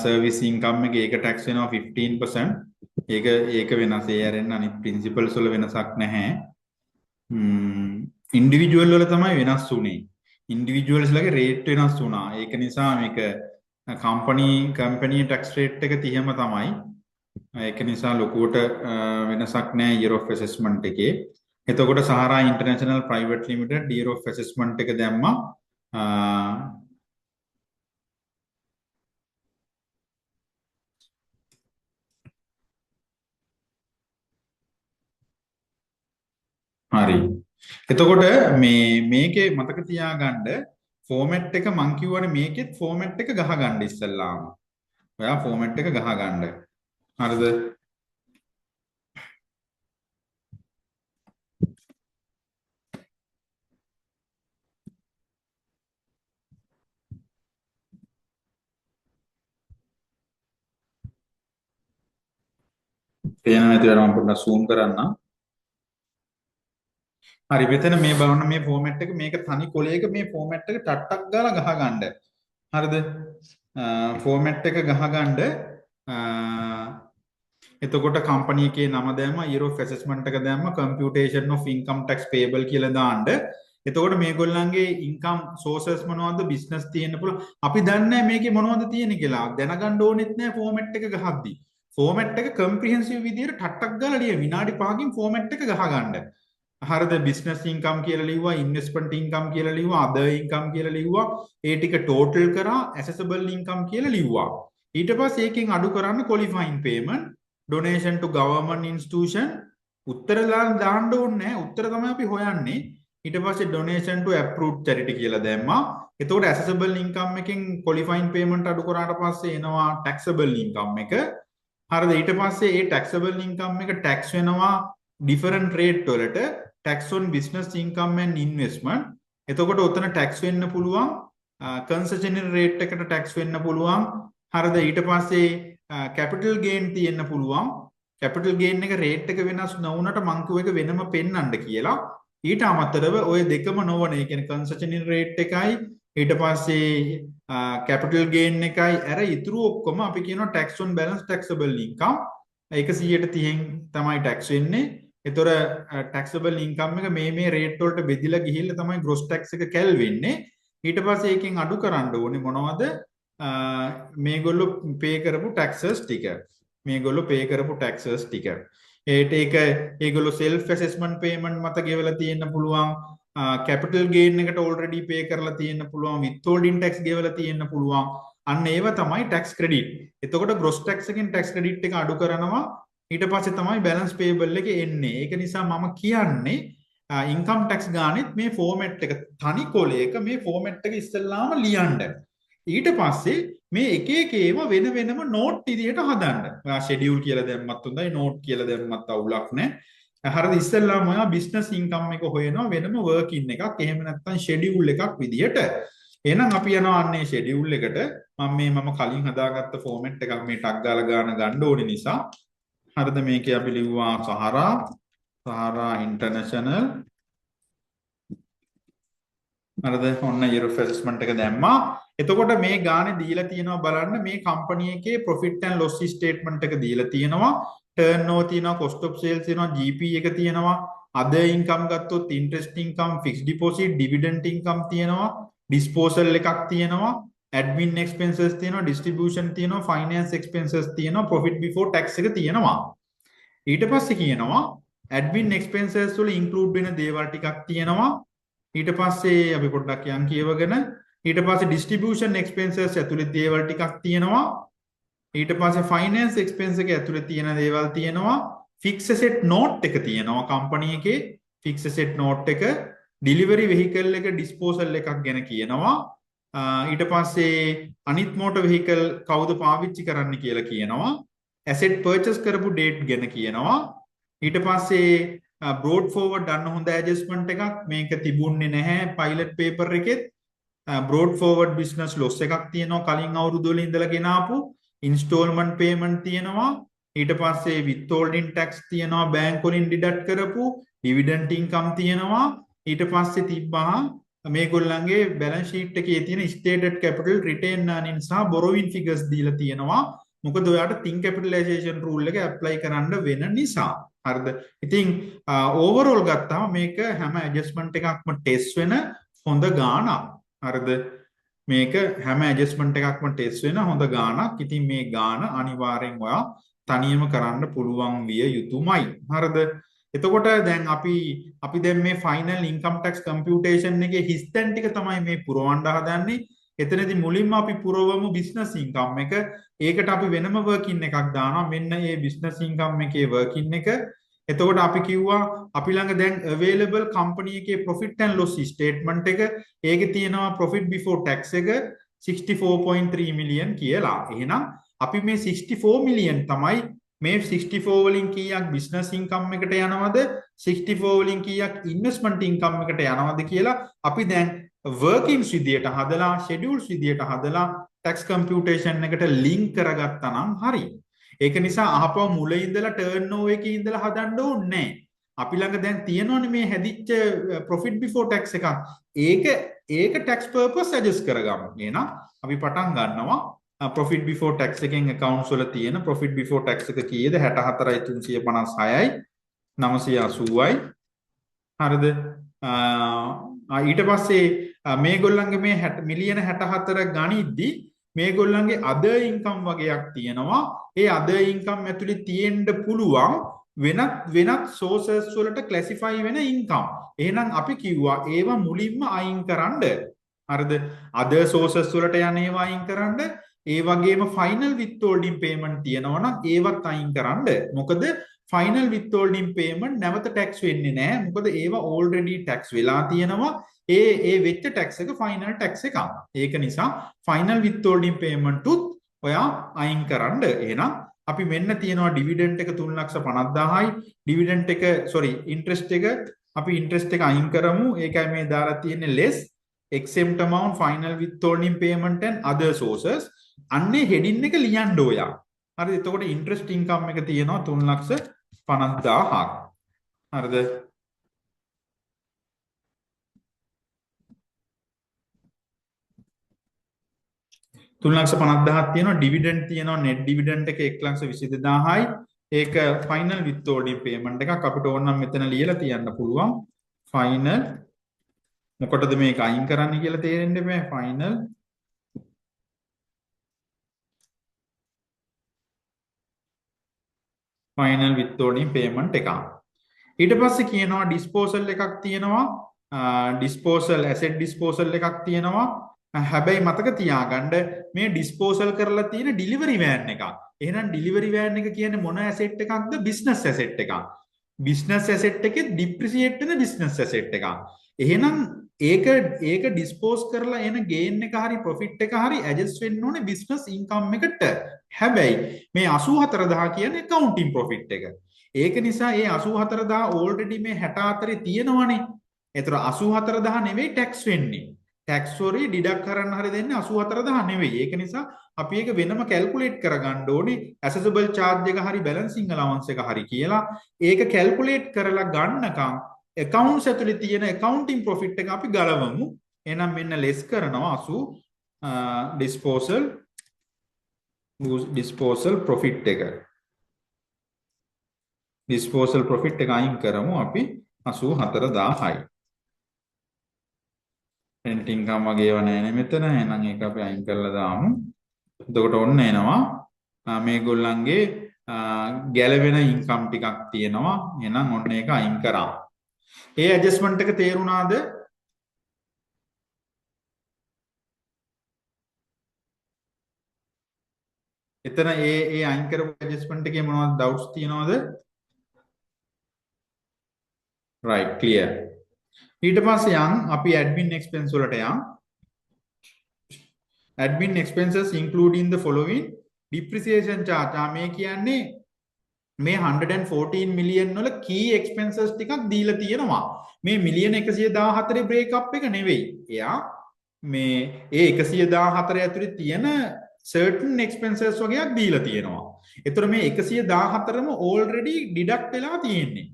Speaker 1: සර්විස් ඉන්කම් එකේ ඒක ටැක්ස් වෙනවා 15%. ඒක වෙනස්. ඒ ඇරෙන්න අනිත් ප්‍රින්සිපල්ස් වල වෙනසක් නැහැ. ඉන්ඩිවිජුවල් වල තමයි වෙනස් වුනේ. ඉන්ඩිවිජුවල්ස් ලගේ රේට් වෙනස් වුණා. ඒක නිසා මේක කම්පැනි ටැක්ස් රේට් එක 30ම තමයි. ඒක නිසා ලොකුවට වෙනසක් නැහැ year of assessment එකේ. එතකොට Sahara international private limited year of assessment එක දැම්මා. හරි. එතකොට මේකේ මතක තියාගන්න ෆෝමැට් එක මං කිව්වනේ මේකෙත් ෆෝමැට් එක ගහගන්න ඉස්සල්ලාම. ඔයා ෆෝමැට් එක ගහගන්න. හරිද? පේනවා නේද? මම පොඩ්ඩක් zoom කරන්න. හරි මෙතන මේ බලන්න මේ ෆෝමැට් එක මේක තනි කොලයක මේ ෆෝමැට් එක ටට්ටක් ගාලා ගහගන්න. හරිද? ෆෝමැට් එක ගහගන්න. එතකොට කම්පැනි එකේ නම දැම්ම year of assessment එක දැම්ම computation of income tax payable කියලා දාන්න. එතකොට මේගොල්ලන්ගේ income sources මොනවද business තියෙන්න පුළුවන්. අපි දන්නේ මේකේ මොනවද තියෙන්නේ කියලා. දැනගන්න ඕනෙත් නෑ ෆෝමැට් එක ගහද්දි. ෆෝමැට් එක comprehensive විදියට ටට්ටක් ගාලා ලිය විනාඩි 5කින් ෆෝමැට් එක ගහගන්න. හරිද බිස්නස් ඉන්කම් කියලා ලිව්වා ඉන්වෙස්ට්මන්ට් ඉන්කම් කියලා ලිව්වා අදර් ඉන්කම් කියලා ලිව්වා ඒ ටික ටෝටල් කරා ඇසෙසබල් ඉන්කම් කියලා ලිව්වා ඊට පස්සේ ඒකෙන් අඩු කරන්න ක්වොලිෆයින් පේමන්ට් ඩොනේෂන් ටු ගවර්න්මන්ට් ඉන්ස්ටිටියුෂන් උත්තර දාන්න ඕනේ නැහැ උත්තර තමයි අපි හොයන්නේ ඊට පස්සේ ඩොනේෂන් ටු ඇප්රූව්ඩ් චැරිටි කියලා දැම්මා එතකොට ඇසෙසබල් ඉන්කම් එකෙන් ක්වොලිෆයින් පේමන්ට් අඩු කරාට පස්සේ එනවා ටැක්සබල් ඉන්කම් එක හරිද ඊට පස්සේ ඒ ටැක්සබල් ඉන්කම් එක ටැක්ස් වෙනවා ඩිෆරන්ට් රේට් වලට tax on business income and investment එතකොට උතන tax වෙන්න පුළුවන් concessionary rate එකට tax වෙන්න පුළුවන් හරිද ඊට පස්සේ capital gain තියෙන්න පුළුවන් capital gain එක rate එක වෙනස් නොවුනට මං කිව්ව එක වෙනම පෙන්වන්න කියලා ඊට අමතරව ওই දෙකම නොවන ඒ කියන්නේ concessionary rate එකයි ඊට පස්සේ capital gain එකයි අර ඉතුරු ඔක්කොම අපි කියනවා tax on balance taxable income 130න් තමයි tax වෙන්නේ එතොර ටැක්සබල් ඉන්කම් එක මේ රේට් වලට බෙදිලා ගිහිල්ලා තමයි ග්‍රොස් ටැක්ස් එක කැල් වෙන්නේ ඊට පස්සේ ඒකෙන් අඩු කරන්න ඕනේ මොනවද මේගොල්ලෝ පේ කරපු ටැක්සස් ටික මේගොල්ලෝ පේ කරපු ටැක්සස් ටික ඒගොල්ලෝ සෙල්ෆ් ඇසෙස්මන්ට් පේමන්ට් මත ගෙවලා තියෙන්න පුළුවන් කැපිටල් ගේන් එකට ඔල්රෙඩි පේ කරලා තියෙන්න පුළුවන් විත්හෝල්ඩින් ටැක්ස් ගෙවලා තියෙන්න පුළුවන් අන්න ඒව තමයි ටැක්ස් ක්‍රෙඩිට් එතකොට ග්‍රොස් ටැක්ස් එකෙන් ටැක්ස් ක්‍රෙඩිට් එක අඩු කරනවා ඊට පස්සේ තමයි බැලන්ස් පේබල් එක එන්නේ. ඒක නිසා මම කියන්නේ ඉන්කම් ටැක්ස් ගානෙත් මේ ෆෝමැට් එක තනි කොලයක මේ ෆෝමැට් එක ඉස්සෙල්ලාම ලියන්න. ඊට පස්සේ මේ එක එක ඒවා වෙන වෙනම නෝට් විදියට හදන්න. ඔයා ෂෙඩියුල් කියලා දැම්මත් හොඳයි නෝට් කියලා දැම්මත් අවුලක් නැහැ. හරිද ඉස්සෙල්ලාම ඔයා බිස්නස් ඉන්කම් එක හොයනවා වෙනම වර්කින් එකක්. එහෙම නැත්නම් ෂෙඩියුල් එකක් විදියට. එහෙනම් අපි යනවා අන්නේ ෂෙඩියුල් එකට. මම කලින් හදාගත්ත ෆෝමැට් එකක් මේ ටක් ගාලා ගන්න ඕනේ නිසා හරිද මේකේ අපි ලිව්වා සහරා ඉන්ටර්නැෂනල් හරිද ඔන්න year of assessment එක දැම්මා එතකොට මේ ගානේ දීලා තියෙනවා බලන්න මේ කම්පැනි එකේ profit and loss statement එක දීලා තියෙනවා turnover තියෙනවා cost of sales තියෙනවා GP එක තියෙනවා other income ගත්තොත් interest income fixed deposit dividend income තියෙනවා disposal එකක් තියෙනවා admin expenses තියෙනවා distribution තියෙනවා finance expenses තියෙනවා profit before tax එක තියෙනවා ඊට පස්සේ කියනවා ඇඩ්මින් එක්ස්පෙන්සස් වල ඉන්ක්ලූඩ් වෙන දේවල් ටිකක් තියෙනවා. ඊට පස්සේ අපි පොඩ්ඩක් යන් කියවගෙන ඊට පස්සේ ඩිස්ට්‍රිබියුෂන් එක්ස්පෙන්සස් ඇතුලේ දේවල් ටිකක් තියෙනවා. ඊට පස්සේ ෆයිනෑන්ස් එක්ස්පෙන්ස් එක ඇතුලේ තියෙන දේවල් තියෙනවා. ෆික්ස් ඇසෙට් නෝට් එක තියෙනවා කම්පැනි එකේ. ෆික්ස් ඇසෙට් නෝට් එක ඩිලිවරි වෙහිකල් එක ඩිස්පෝසල් එකක් ගැන කියනවා. ඊට පස්සේ අනිත් මෝටර් වෙහිකල් කවුද පාවිච්චි කරන්න කියලා කියනවා. ඇසෙට් පර්චේස් කරපු ඩේට් ගැන කියනවා. ඊට පස්සේ බ්‍රෝඩ් ෆෝවර්ඩ් අන්න හොඳ ඇඩ්ජස්ට්මන්ට් එකක් මේක තිබුණේ නැහැ පයිලට් පේපර් එකෙත්. බ්‍රෝඩ් ෆෝවර්ඩ් බිස්නස් ලොස් එකක් තියෙනවා කලින් අවුරුදු වල ඉඳලා ගෙනාපු. ඉන්ස්ටෝල්මන්ට් පේමන්ට් තියෙනවා. ඊට පස්සේ විත්හෝල්ඩින් ටැක්ස් තියෙනවා බැංක් වලින් ඩිඩක්ට් කරපු. ඩිවිඩන්ඩ් ඉන්කම් තියෙනවා. ඊට පස්සේ තිබ්බා මේගොල්ලන්ගේ බැලන්ස් ෂීට් එකේ තියෙන ස්ටේටඩ් කැපිටල් රිටේන් අර්නින්ග්ස් සහ බොරෝවින් ෆිගර්ස් දීලා තියෙනවා. මොකද ඔයාට තින් කැපිටලයිසේෂන් රූල් එක ඇප්ලයි කරන්න වෙන නිසා. හරිද? ඉතින් ඕවරෝල් ගත්තාම මේක හැම ඇඩ්ජස්ට්මන්ට් එකක්ම ටෙස්ට් වෙන හොඳ ගාණක්. හරිද? මේක හැම ඇඩ්ජස්ට්මන්ට් එකක්ම ටෙස්ට් වෙන හොඳ ගාණක්. ඉතින් මේ ගාණ අනිවාර්යෙන් ඔයා තනියම කරන්න පුළුවන් විය යුතුමයි. හරිද? එතකොට දැන් අපි දැන් මේ ෆයිනල් ඉන්කම් ටැක්ස් කම්පියුටේෂන් එකේ හිස්තැන් ටික තමයි මේ පුරවන්න හදන්නේ. එතනදී මුලින්ම අපි පුරවමු බිස්නස් ඉන්කම් එක. ඒකට අපි වෙනම වර්කින් එකක් දානවා. මෙන්න මේ බිස්නස් ඉන්කම් එකේ වර්කින් එක. එතකොට අපි කිව්වා අපි ළඟ දැන් available company එකේ profit and loss statement එක. ඒකේ තියෙනවා profit before tax එක 64.3 million කියලා. එහෙනම් අපි මේ 64 million තමයි මේ 64 වලින් කීයක් බිස්නස් ඉන්කම් එකට යනවද 64 වලින් කීයක් ඉන්වෙස්ට්මන්ට් ඉන්කම් එකට යනවද කියලා අපි දැන් වර්කින්ස් විදියට හදලා ෂෙඩියුල්ස් විදියට හදලා ටැක්ස් කම්පියුටේෂන් එකට ලින්ක් කරගත්තා නම් හරි. ඒක නිසා අහපුව මුලින් ඉඳලා ටර්න්ಓවර් එකේ ඉඳලා හදන්න ඕනේ නැහැ. අපි ළඟ දැන් තියෙනවනේ මේ හැදිච්ච profit before tax එකක්. ඒක tax purpose adjust කරගමු. එහෙනම් අපි පටන් ගන්නවා profit before tax එකෙන් accounts වල තියෙන profit before tax එක කීයද 64යි 356යි 980යි. හරිද? ඊට පස්සේ මේගොල්ලන්ගේ මේ මිලියන 64 ගණිද්දි මේගොල්ලන්ගේ other income වගේක් තියෙනවා. ඒ other income ඇතුලේ තියෙන්න පුළුවන් වෙනත් sources වලට classify වෙන income. එහෙනම් අපි කිව්වා ඒවා මුලින්ම අයින් කරන්න. හරිද? other sources වලට යන ඒවා අයින් කරන්න. ඒ වගේම final withholding payment තියෙනවා නම් ඒවත් අයින් කරන්න. මොකද final withholding payment නැවත tax වෙන්නේ නැහැ. මොකද ඒවා already tax වෙලා තියෙනවා. ඒ වෙච්ච tax එක final tax එකක්. ඒක නිසා final withholding payment උත් ඔයා අයින් කරන්න. එහෙනම් අපි මෙන්න තියනවා dividend එක 3,50,000යි. dividend එක interest එක අපි interest එක අයින් කරමු. ඒකයි මේ දාලා තියෙන්නේ less exempt amount final withholding payment and other sources. අන්නේ heading එක ලියන්න ඔයා. හරිද? එතකොට interest income එක තියෙනවා 3,50,000ක්. හරිද? තුන්ලක්ෂ 50,000ක් තියෙනවා. ඩිවිඩන්ඩ් තියෙනවා. net dividend එක 1,22,000යි. ඒක final withholding payment එකක්. අපිට ඕන නම් මෙතන ලියලා තියන්න පුළුවන්. final මොකටද මේක අයින් කරන්න කියලා තේරෙන්නේ නැහැ. final withholding payment එකක්. ඊට පස්සේ කියනවා disposal එකක් තියෙනවා. disposal asset disposal එකක් තියෙනවා. හැබැයි මතක තියාගන්න මේ disposal කරලා තියෙන delivery van එකක්. එහෙනම් delivery van එක කියන්නේ මොන asset එකක්ද? business asset එකක්. business asset එකේ depreciate වෙන business asset එකක්. එහෙනම් ඒක dispose කරලා එන gain එක හරි profit එක හරි adjust වෙන්න ඕනේ business income එකට. හැබැයි මේ 84000 කියන්නේ accounting profit එක. ඒක නිසා මේ 84000 already මේ 64 තියෙනවනේ. ඒතර 84000 නෙවෙයි tax වෙන්නේ. tax sorry deduct කරන්න හරි දෙන්නේ 84000 නෙවෙයි. ඒක නිසා අපි ඒක වෙනම calculate කරගන්න ඕනේ. accessible charge එක හරි balancing allowance එක හරි කියලා. ඒක calculate කරලා ගන්නකම් accounts ඇතුලේ තියෙන accounting profit එක අපි ගලවමු. එහෙනම් මෙන්න less කරනවා 80 disposal profit එක. disposal profit එක අයින් කරමු අපි 84000යි. rent income වගේ ඒවා නැහැ මෙතන. එහෙනම් ඒක අපි අයින් කරලා දාමු. එතකොට ඔන්න එනවා මේගොල්ලන්ගේ ගැලවෙන ඉන්කම් ටිකක් තියෙනවා. එහෙනම් ඔන්න ඒක අයින් කරා. ඒ ඇඩ්ජස්ට්මන්ට් එක තේරුණාද? එතන ඒ අයින් කරපු ඇඩ්ජස්ට්මන්ට් එකේ මොනවද ඩවුට්ස් තියෙනවද? right clear. ඊට පස්සේ යන් අපි admin expense වලට යන්. admin expenses including the following depreciation charge. මේ කියන්නේ මේ 114 million වල key expenses ටිකක් දීලා තියෙනවා. මේ million 114 break up එක නෙවෙයි. එයා මේ ඒ 114 ඇතුලේ තියෙන certain expenses වගේක් දීලා තියෙනවා. ඒතර මේ 114ම already deduct වෙලා තියෙන්නේ.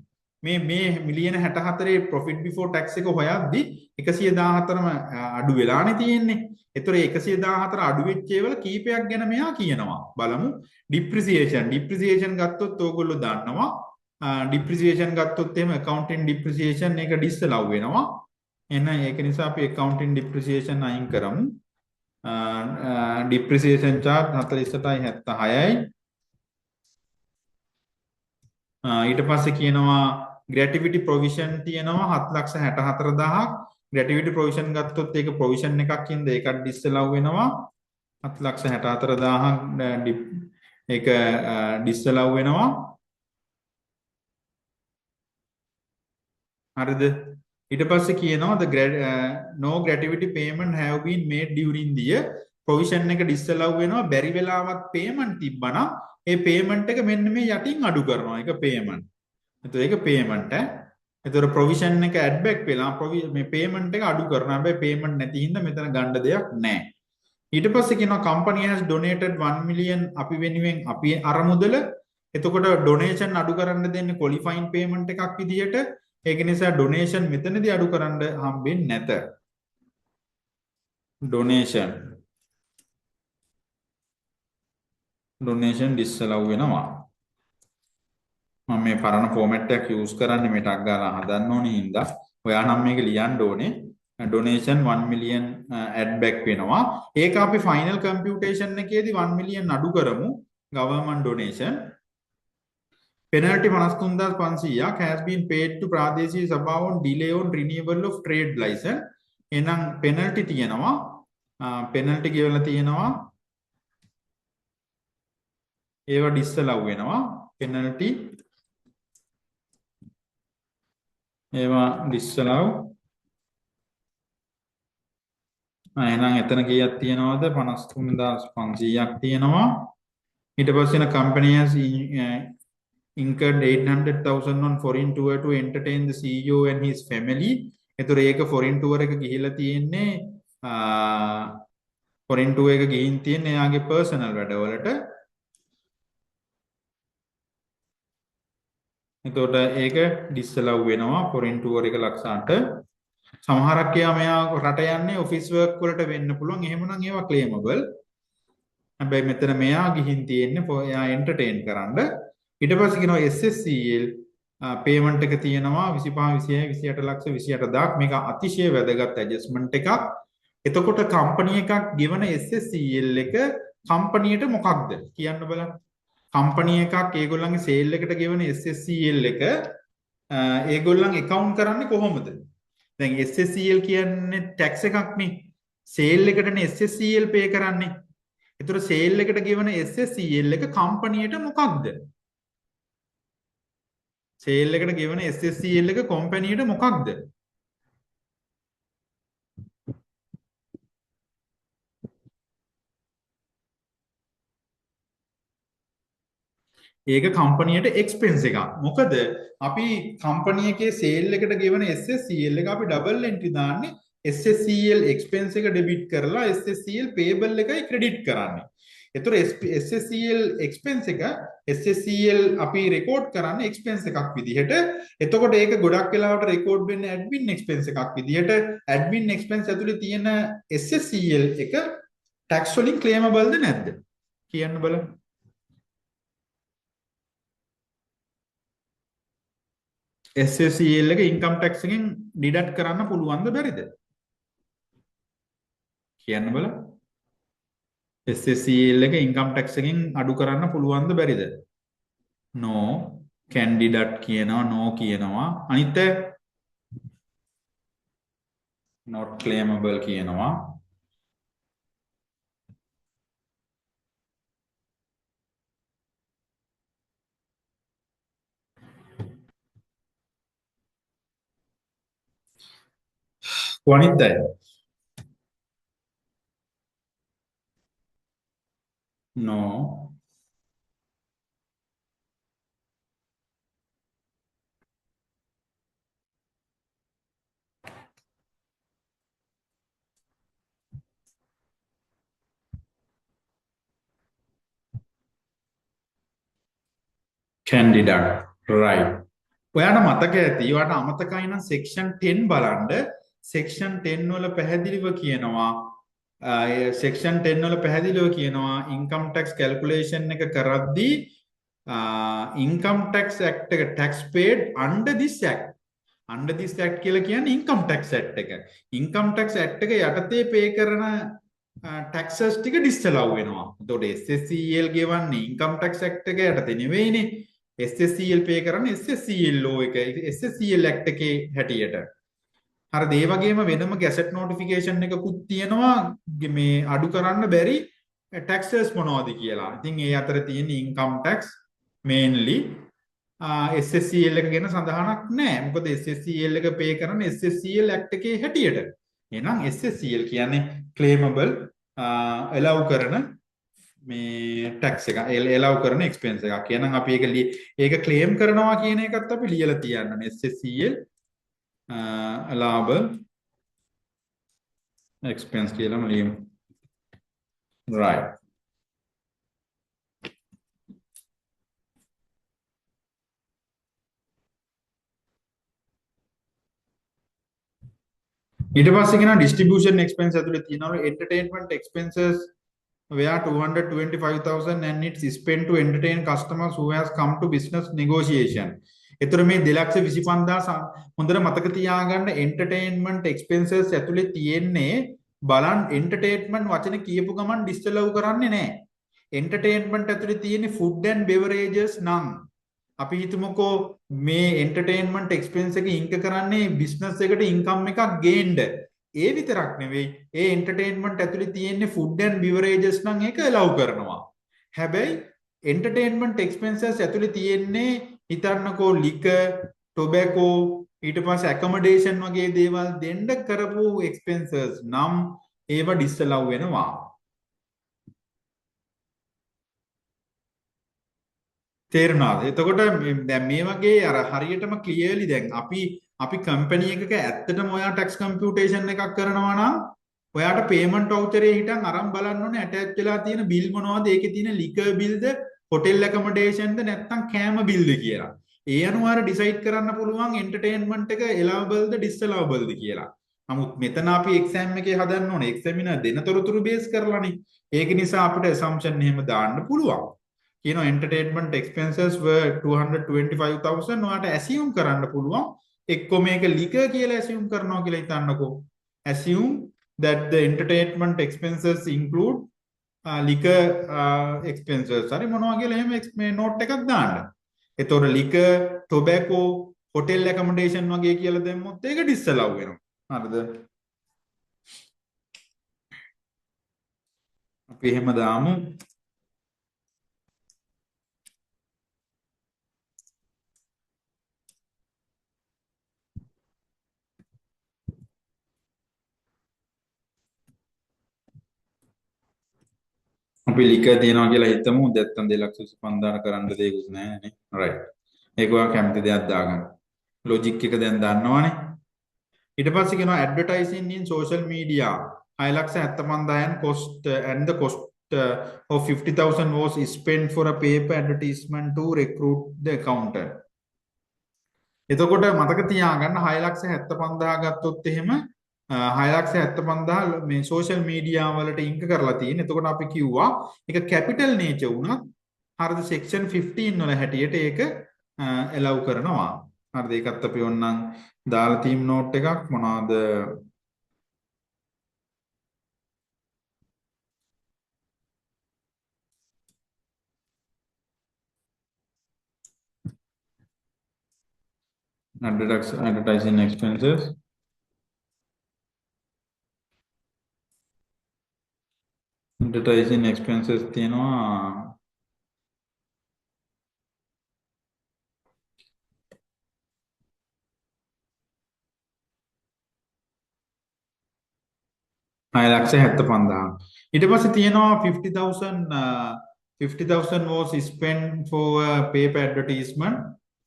Speaker 1: මේ මිලියන 64 profit before tax එක හොයද්දි 114ම අඩු වෙලානේ තියෙන්නේ. ඒතර 114 අඩු වෙච්ච ඒවල කීපයක් ගැන මෙයා කියනවා. බලමු depreciation ගත්තොත් ඕගොල්ලෝ දන්නවා. depreciation ගත්තොත් එහෙම accounting depreciation එක disallow වෙනවා. එන ඒක නිසා අපි accounting depreciation අයින් කරමු. depreciation charge 48.76යි. ඊට පස්සේ කියනවා gratuity provision තියෙනවා 7,64,000ක්. gratuity provision ගත්තොත් ඒක provision එකක් ඉඳ ඒකත් disallow වෙනවා 7,64,000ක් ඒක disallow වෙනවා. හරිද? ඊට පස්සේ කියනවා no gratuity payment have been made during the year. provision එක disallow වෙනවා. බැරි වෙලාවත් payment තිබ්බනම් ඒ payment එක මෙන්න මේ යටින් අඩු කරනවා. ඒක payment. එතකොට ඒක payment ඈ. එතකොට provision එක add back වෙලා මේ payment එක අඩු කරනවා. හැබැයි payment නැති හින්දා මෙතන ගන්න දෙයක් නැහැ. ඊට පස්සේ කියනවා company has donated 1 million අපි වෙනුවෙන් අපි අරමුදල. එතකොට donation අඩු කරන්න දෙන්නේ qualifying payment එකක් විදියට. ඒක නිසා donation මෙතනදී අඩු කරන්න හම්බෙන්නේ නැත. donation disallow වෙනවා. මම මේ පරණ ෆෝමැට් එකක් යූස් කරන්නේ මේ ටග් ගාලා හදන්න ඕනේ හින්දා ඔයා නම් මේක ලියන්න ඕනේ. donation 1 million add back වෙනවා. ඒක අපි final computation එකේදී 1 million අඩු කරමු. government donation penalty 53,500ක් has been paid to ප්‍රාදේශීය සභාව on delay on renewal of trade license. එහෙනම් penalty තියෙනවා. penalty ගෙවලා තියෙනවා. ඒව disallow වෙනවා. penalty ඒවා disallow. එහෙනම් එතන කීයක් තියෙනවද? 53,500ක් තියෙනවා. ඊට පස්සේ company has incurred 800,000 on foreign tour to entertain the CEO and his family. ඒතර ඒක foreign tour එක ගිහිලා තියෙන්නේ foreign tour එක ගිහින් තියෙන්නේ එයාගේ personal වැඩවලට. එතකොට ඒක disallow වෙනවා foreign tour එක ලක්ෂ 8. සමහරක් මෙයා රට යන්නේ office work වලට වෙන්න පුළුවන්. එහෙමනම් ඒවා claimable. හැබැයි මෙතන මෙයා ගිහින් තියෙන්නේ එයා entertain කරන්න. ඊට පස්සේ කියනවා SSCL payment එක තියෙනවා 25 26 28 ලක්ෂ 28000ක්. මේක අතිශය වැදගත් adjustment එකක්. එතකොට company එකක් ගෙවන SSCL එක companyයට මොකක්ද කියන්න බලන්න. company එකක් ඒගොල්ලන්ගේ sale එකට ගෙවන SSCL එක ඒගොල්ලන් account කරන්නේ කොහොමද? දැන් SSCL කියන්නේ tax එකක් නේ. sale එකටනේ SSCL pay කරන්නේ. ඒතර sale එකට ගෙවන SSCL එක companyයට මොකක්ද? sale එකට ගෙවන SSCL එක companyයට මොකක්ද? ඒක කම්පනියට එක්ස්පෙන්ස් එකක්. මොකද අපි කම්පනි එකේ සේල් එකට ගෙවන SSCL එක අපි ඩබල් එන්ට්‍රි දාන්නේ SSCL එක්ස්පෙන්ස් එක ඩෙබිට් කරලා SSCL පේබල් එකයි ක්‍රෙඩිට් කරන්නේ. එතකොට SSCL එක්ස්පෙන්ස් එක SSCL අපි රෙකෝඩ් කරන්නේ එක්ස්පෙන්ස් එකක් විදිහට. එතකොට ඒක ගොඩක් වෙලාවට රෙකෝඩ් වෙන්නේ ඇඩ්මින් එක්ස්පෙන්ස් එකක් විදිහට. ඇඩ්මින් එක්ස්පෙන්ස් ඇතුලේ තියෙන SSCL එක ටැක්ස් වලින් ක්ලේමබල්ද නැද්ද? කියන්න බලන්න. SSCL එක ඉන්කම් ටැක්ස් එකෙන් ඩිඩක්ට් කරන්න පුළුවන්ද බැරිද? කියන්න බලන්න. SSCL එක ඉන්කම් ටැක්ස් එකෙන් අඩු කරන්න පුළුවන්ද බැරිද? no candidate කියනවා no කියනවා අනිත් not claimable කියනවා කොහොනිද්ද no candidate right ඔයාට මතක ඇති ඔයාට අමතකයි නම් section 10 බලන්න section 10 වල පැහැදිලිව කියනවා section 10 වල පැහැදිලිව කියනවා income tax calculation එක කරද්දී income tax act එක tax paid under this act under this act කියලා කියන්නේ income tax act එක income tax act එක යටතේ pay කරන taxes ටික disallow වෙනවා. එතකොට SSCL ගෙවන්නේ income tax act එක යටතේ නෙවෙයිනේ. SSCL pay කරන්නේ SSCL law එක SSCL act එකේ හැටියට. හරිද? ඒ වගේම වෙනම ගැසට් නොටිෆිකේෂන් එකකුත් තියෙනවා මේ අඩු කරන්න බැරි taxes මොනවද කියලා. ඉතින් ඒ අතර තියෙන income tax mainly SSCL එක ගැන සඳහනක් නැහැ. මොකද SSCL එක pay කරන්නේ SSCL act එකේ හැටියට. එහෙනම් SSCL කියන්නේ claimable allow කරන මේ tax එක allow කරන expense එකක්. එහෙනම් අපි ඒක claim කරනවා කියන එකත් අපි ලියලා තියන්න. SSCL allowable expense කියලාම ලියමු. right ඊට පස්සේ කියන distribution expense ඇතුලේ තියෙනවා entertainment expenses where 225,000 and it's spent to entertain customers who has come to business negotiation. ඒතර මේ 2,25,000 හොඳට මතක තියාගන්න entertainment expenses ඇතුලේ තියෙන්නේ බලන් entertainment වචනේ කියපු ගමන් disallow කරන්නේ නැහැ. entertainment ඇතුලේ තියෙන්නේ food and beverages නම් අපි හිතමුකෝ මේ entertainment expense එක ඉන්ක කරන්නේ business එකට income එකක් ගේන්න. ඒ විතරක් නෙවෙයි ඒ entertainment ඇතුලේ තියෙන්නේ food and beverages නම් ඒක allow කරනවා. හැබැයි entertainment expenses ඇතුලේ තියෙන්නේ හිතන්නකෝ liquor, tobacco ඊට පස්සේ accommodation වගේ දේවල් දෙන්න කරපු expenses නම් ඒව disallow වෙනවා. තේරුණාද? එතකොට දැන් මේ වගේ අර හරියටම ක්ලියර්ලි දැන් අපි කම්පැනි එකක ඇත්තටම ඔයා ටැක්ස් කම්පියුටේෂන් එකක් කරනවා නම් ඔයාට පේමන්ට් වවුචරේ හිටන් අරන් බලන්න ඕනේ ඇටච් වෙලා තියෙන බිල් මොනවද? ඒකේ තියෙන ලිකර් බිල්ද, හොටෙල් ඇකමඩේෂන්ද නැත්නම් කෑම බිල්ද කියලා. ඒ අනුව අර ඩිසයිඩ් කරන්න පුළුවන් එන්ටර්ටේන්මන්ට් එක එලවබල්ද ඩිස්අලවබල්ද කියලා. නමුත් මෙතන අපි එක්සෑම් එකේ හදන්න ඕනේ එක්සැමිනර් දෙන තොරතුරු බේස් කරලානේ. ඒක නිසා අපිට assumption එහෙම දාන්න පුළුවන්. entertainment expenses were 225,000 ඔයාට assume කරන්න පුළුවන් එක්කෝ මේක liquor කියලා assume කරනවා කියලා හිතන්නකෝ assume that the entertainment expenses include liquor expenses හරි මොනවා කියලා එහෙම මේ note එකක් දාන්න. එතකොට liquor, tobacco, hotel accommodation වගේ කියලා දැම්මොත් ඒක disallow වෙනවා. හරිද? අපි එහෙම දාමු අපි ලිකර් තියනවා කියලා හිතමු නැත්තම් 2,25,000 කරන්න දෙයක්වත් නැහැ නේ රයිට් ඒක ඔයා කැමති දෙයක් දාගන්න ලොජික් එක දැන් දන්නවනේ ඊට පස්සේ කියනවා advertising in social media 6,75,000 cost and the cost of 50,000 was spent for a paper advertisement to recruit the accountant එතකොට මතක තියාගන්න 6,75,000 ගත්තොත් එහෙම 6,75,000 මේ සෝෂල් මීඩියා වලට ඉන්ක කරලා තියෙන. එතකොට අපි කිව්වා ඒක කැපිටල් නේචර් වුණත් හරිද සෙක්ෂන් 15 වල හැටියට ඒක allow කරනවා. හරිද ඒකත් අපි ඕනනම් දාලා තීම් නෝට් එකක් මොනවාද advertising expenses. Advertising expenses තියෙනවා $6,75,000. ඊට පස්සේ තියෙනවා 50,000 was spent for paper advertisement.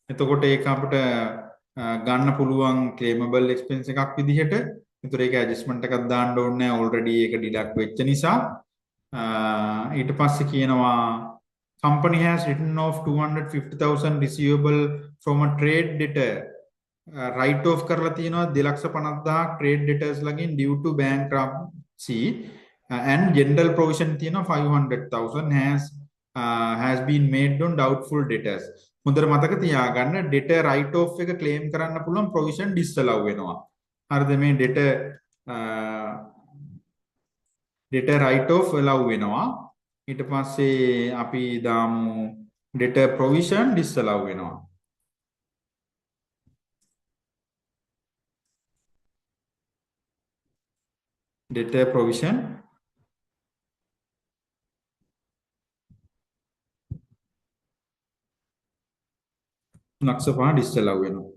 Speaker 1: එතකොට ඒක අපිට ගන්න පුළුවන් claimable expense එකක් විදිහට. ඒතර ඒක adjustment එකක් දාන්න ඕනේ නැහැ already ඒක deduct වෙච්ච නිසා. ඊට පස්සේ කියනවා company has written off 250,000 receivable from a trade debtor. write off කරලා තියෙනවා 2,50,000 trade debtors ලගින් due to bankruptcy and general provision තියෙනවා 500,000 has been made on doubtful debtors. හොඳට මතක තියාගන්න debtor write off එක claim කරන්න පුළුවන් provision disallow වෙනවා. හරිද මේ debtor write off allow වෙනවා. ඊට පස්සේ අපි දාමු debtor provision disallow වෙනවා. debtor provision ලක්ෂ 5 disallow වෙනවා.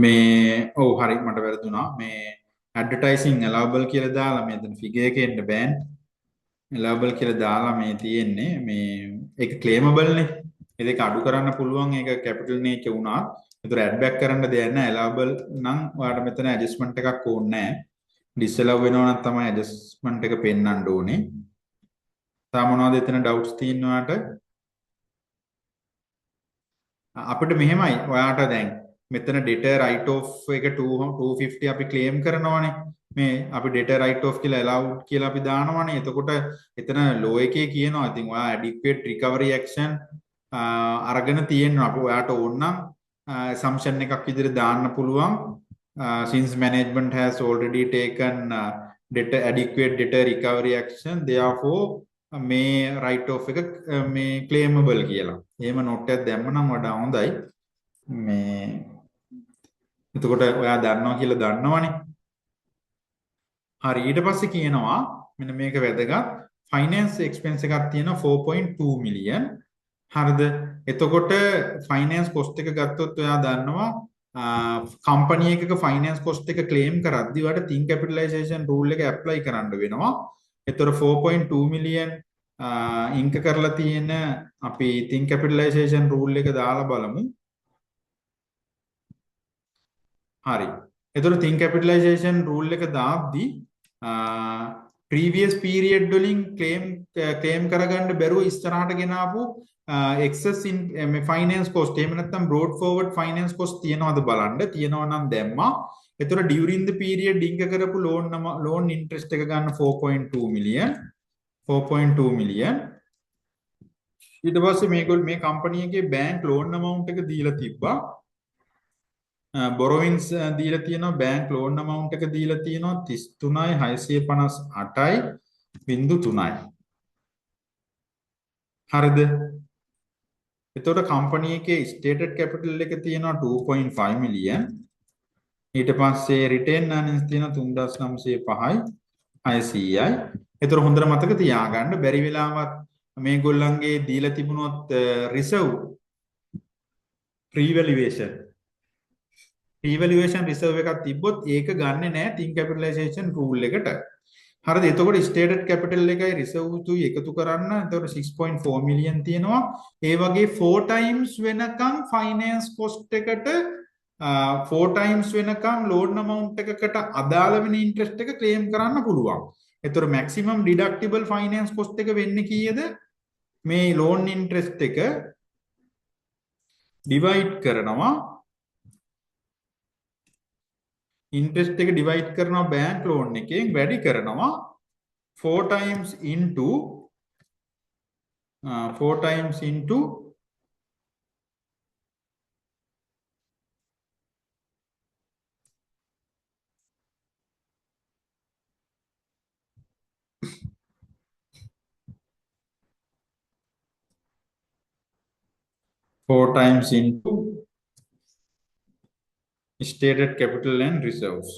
Speaker 1: මේ ඔව් හරි මට වැරදුනා මේ advertising allowable කියලා දාලා මෙතන figure එකේ එන්න බෑනේ allowable කියලා දාලා මේ තියෙන්නේ මේ ඒක claimable නේ ඒ දෙක අඩු කරන්න පුළුවන් ඒක capital nature වුණා ඒතර add back කරන්න දෙයක් නැහැ allowable නම් ඔයාලට මෙතන adjustment එකක් ඕනේ නැහැ disallow වෙනවා නම් තමයි adjustment එක පෙන්වන්න ඕනේ තා මොනවද එතන doubts තියෙනවාට අපිට මෙහෙමයි ඔයාට දැන් මෙතන debtor write off එක 250 අපි claim කරනවානේ මේ අපි debtor write off කියලා allowed කියලා අපි දානවානේ එතකොට එතන law එකේ කියනවා ඉතින් ඔයා adequate recovery action අරගෙන තියෙනවා අපි ඔයාට ඕන නම් assumption එකක් විදිහට දාන්න පුළුවන් since management has already taken debtor adequate debtor recovery action therefore මේ write off එක මේ claimable කියලා. එහෙම note එකක් දැම්ම නම් වඩා හොඳයි. මේ එතකොට ඔයා දන්නවා කියලා දන්නවනේ. හරි ඊට පස්සේ කියනවා මෙන්න මේක වැදගත් finance expense එකක් තියෙනවා 4.2 million. හරිද? එතකොට finance cost එක ගත්තොත් ඔයා දන්නවා company එකක finance cost එක claim කරද්දී ඔයාලට thin capitalization rule එක apply කරන්න වෙනවා. එතකොට 4.2 million ඉන්ක කරලා තියෙන අපි thin capitalization rule එක දාලා බලමු. හරි. එතකොට thin capitalization rule එක දාද්දී previous period වලින් claim කරගන්න බැරුව ඉස්සරහට ගෙනාවු excess in finance cost එහෙම නැත්නම් brought forward finance cost තියනවද බලන්න. තියනවා නම් දැම්මා. එතකොට during the period ඉන්ක කරපු loan interest එක ගන්න 4.2 million. 4.2 million. ඊට පස්සේ මේ company එකේ bank loan amount එක දීලා තිබ්බා. borrowings දීලා තියෙනවා bank loan amount එක දීලා තියෙනවා 33,658.3යි. හරිද? එතකොට company එකේ stated capital එක තියෙනවා 2.5 million. ඊට පස්සේ retain earnings තියෙනවා 3,905යි 600යි. එතකොට හොඳට මතක තියාගන්න බැරි වෙලාවත් මේගොල්ලන්ගේ දීලා තිබුණොත් reserve revaluation reserve එකක් තිබ්බොත් ඒක ගන්නෙ නෑ thin capitalization rule එකට. හරිද? එතකොට stated capital එකයි reserve තුයි එකතු කරන්න. එතකොට 6.4 million තියෙනවා. ඒ වගේ 4 times වෙනකම් finance cost එකට 4 times වෙනකම් loan amount එකකට අදාළ වෙන interest එක claim කරන්න පුළුවන්. එතකොට maximum deductible finance cost එක වෙන්නේ කීයද? මේ loan interest එක divide කරනවා interest එක divide කරනවා bank loan එකෙන් වැඩි කරනවා 4 times into 4 times into stated capital and reserves.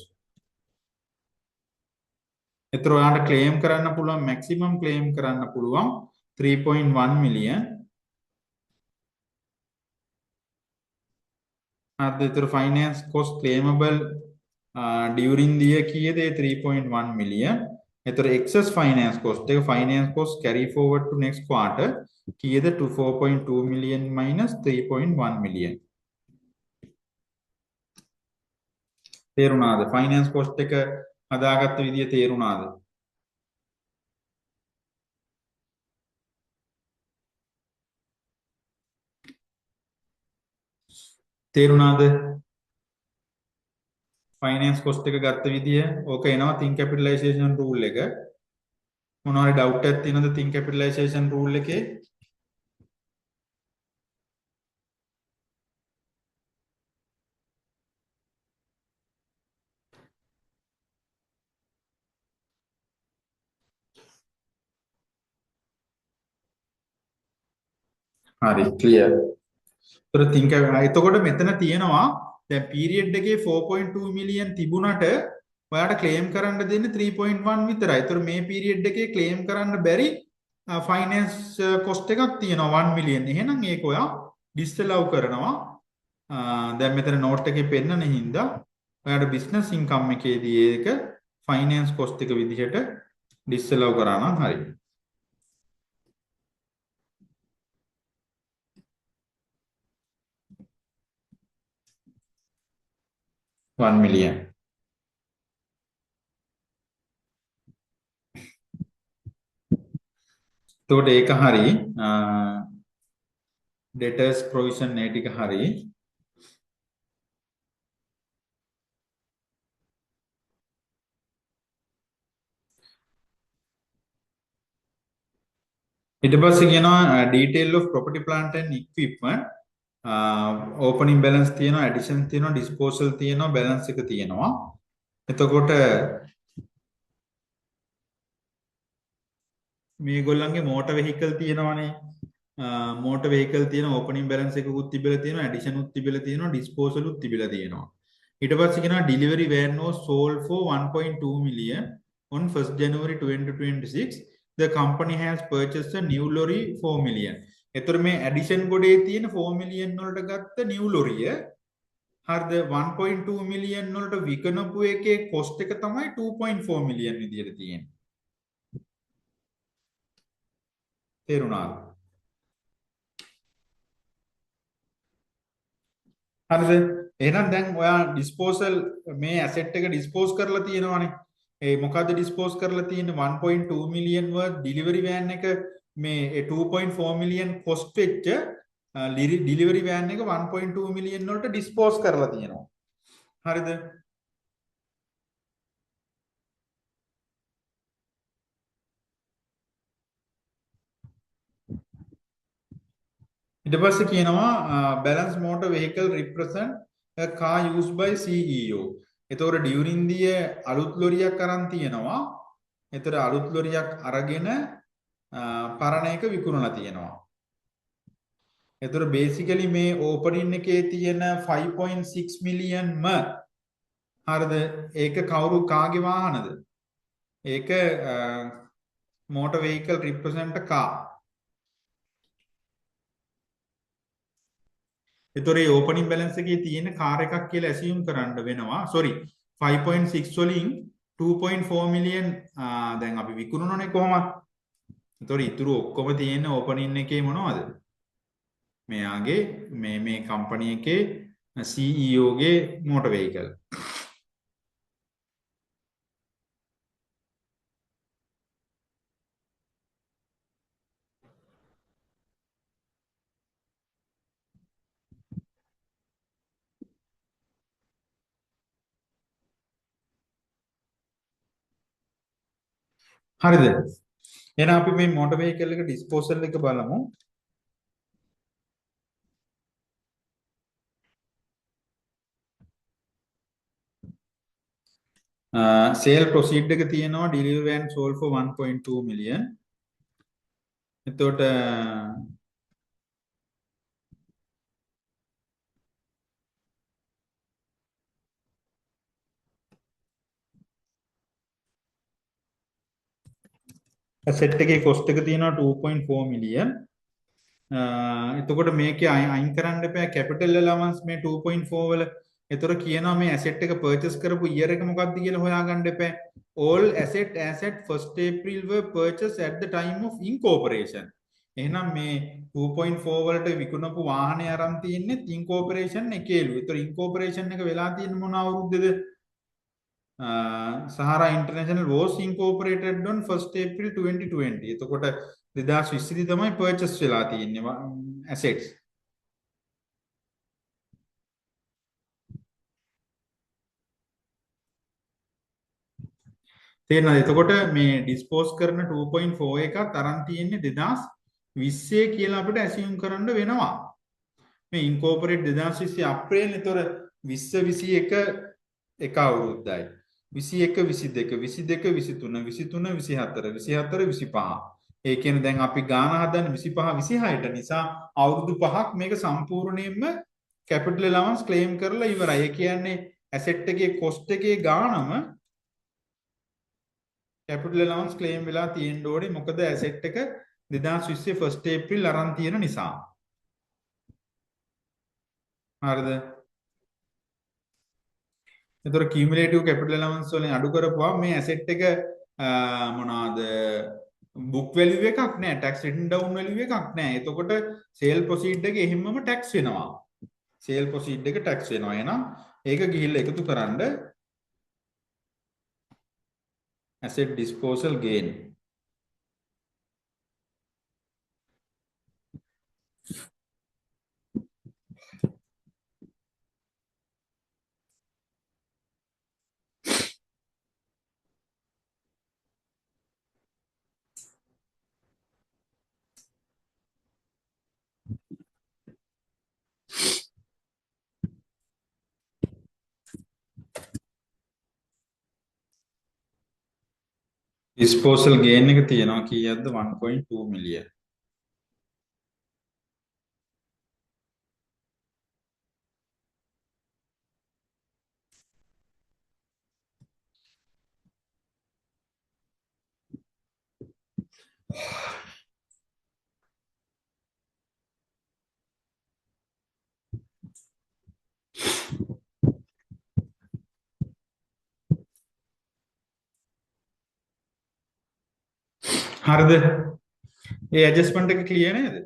Speaker 1: එතකොට ඔයාලට claim කරන්න පුළුවන් maximum claim කරන්න පුළුවන් 3.1 million. හරිද? එතකොට finance cost claimable during the year කීයද? 3.1 million. එතකොට excess finance cost carry forward to next quarter කීයද? 4.2 million minus 3.1 million. තේරුණාද? finance cost එක හදාගත්ත විදිය තේරුණාද? තේරුණාද? finance cost එක ගත්ත විදිය ඕක එනවා think capitalization rule එක. මොනවාරි doubt එකක් තියෙනවද think capitalization rule එකේ? හරි clear. එතකොට think එතකොට මෙතන තියෙනවා දැන් period එකේ 4.2 million තිබුණට ඔයාට claim කරන්න දෙන්නේ 3.1 විතරයි. එතකොට මේ period එකේ claim කරන්න බැරි finance cost එකක් තියෙනවා 1 million. එහෙනම් ඒක ඔයා disallow කරනවා. දැන් මෙතන note එකේ පෙන්නන හින්දා ඔයාට business income එකේදී ඒක finance cost එක විදිහට disallow කරා නම් හරි. 1 million. එතකොට ඒක හරි debtors provision ඒ ටික හරි. ඊට පස්සේ කියනවා detail of property plant and equipment opening balance තියෙනවා addition තියෙනවා disposal තියෙනවා balance එක තියෙනවා. එතකොට මේගොල්ලන්ගේ motor vehicle තියෙනවානේ. motor vehicle තියෙන opening balance එකකුත් තිබිලා තියෙනවා addition උත් තිබිලා තියෙනවා disposal උත් තිබිලා තියෙනවා. ඊට පස්සේ කියනවා delivery van was sold for 1.2 million on 1st January 2026. The company has purchased a new lorry 4 million. එතකොට මේ addition ගොඩේ තියෙන 4 million වලට ගත්ත new lorry හරිද 1.2 million වලට විකනපු එකේ cost එක තමයි 2.4 million විදියට තියෙන්නේ. තේරුණාද? හරිද? එහෙනම් දැන් ඔයා disposal මේ asset එක dispose කරලා තියෙනවානේ. ඒ මොකද්ද dispose කරලා තියෙන්නේ 1.2 million worth delivery van එක මේ 2.4 million cost වෙච්ච delivery van එක 1.2 million වලට dispose කරලා තියෙනවා. හරිද? ඊට පස්සේ කියනවා balance motor vehicle represent a car used by CEO. එතකොට during the year අලුත් ලොරියක් අරන් තියෙනවා. එතකොට අලුත් ලොරියක් අරගෙන පරණ එක විකුණලා තියෙනවා. එතකොට basically මේ opening එකේ තියෙන 5.6 million හරිද? ඒක කවුරු කාගේ වාහනද? ඒක motor vehicle represent a car. එතකොට මේ opening balance එකේ තියෙන කාර් එකක් කියලා assume කරන්න වෙනවා. sorry 5.6 වලින් 2.4 million දැන් අපි විකුණනෝනේ කොහොමද? එතකොට ඉතුරු ඔක්කොම තියෙන opening එකේ මොනවද? මෙයාගේ මේ company එකේ CEO ගේ motor vehicle. හරිද? එහෙනම් අපි මේ motor vehicle එක disposal එක බලමු. sale proceed එක තියෙනවා delivery van sold for 1.2 million. එතකොට asset එකේ cost එක තියෙනවා 2.4 million. එතකොට මේකේ අයින් කරන්න එපා capital allowance මේ 2.4 වල. එතකොට කියනවා මේ asset එක purchase කරපු year එක මොකක්ද කියලා හොයාගන්න එපා. All asset as at 1st April were purchased at the time of incorporation. එහෙනම් මේ 2.4 වලට විකුණපු වාහනේ අරන් තියෙන්නේ incorporation එකේලු. ඒතර incorporation එක වෙලා තියෙන මොන අවුරුද්දේද? Sahara International was incorporated on 1st April 2020. එතකොට 2020 දී තමයි purchase වෙලා තියෙන්නේ assets. තේරෙනවද? එතකොට මේ dispose කරන 2.4 එකත් අරන් තියෙන්නේ 2020 කියලා අපිට assume කරන්න වෙනවා. මේ incorporate 2020 අප්‍රේල්. එතකොට 20 21 එක අවුරුද්දයි. 21 22 22 23 23 24 24 25. ඒ කියන්නේ දැන් අපි ගාන හදන්නේ 25 26ට නිසා අවුරුදු 5ක් මේක සම්පූර්ණයෙන්ම capital allowance claim කරලා ඉවරයි. ඒ කියන්නේ asset එකේ cost එකේ ගානම capital allowance claim වෙලා තියෙන්න ඕනේ. මොකද asset එක 2020 1st April අරන් තියෙන නිසා. හරිද? එතකොට cumulative capital allowance වලින් අඩු කරපුවා මේ asset එක මොනවාද book value එකක් නෑ, tax written down value එකක් නෑ. එතකොට sale proceed එක එහෙමම tax වෙනවා. sale proceed එක tax වෙනවා. එහෙනම් ඒක ගිහිල්ලා එකතු කරන්න asset disposal gain. disposal gain එක තියෙනවා කීයක්ද? 1.2 million. හරිද? ඒ ඇඩ්ජස්ට්මන්ට් එක ක්ලියර් නේද?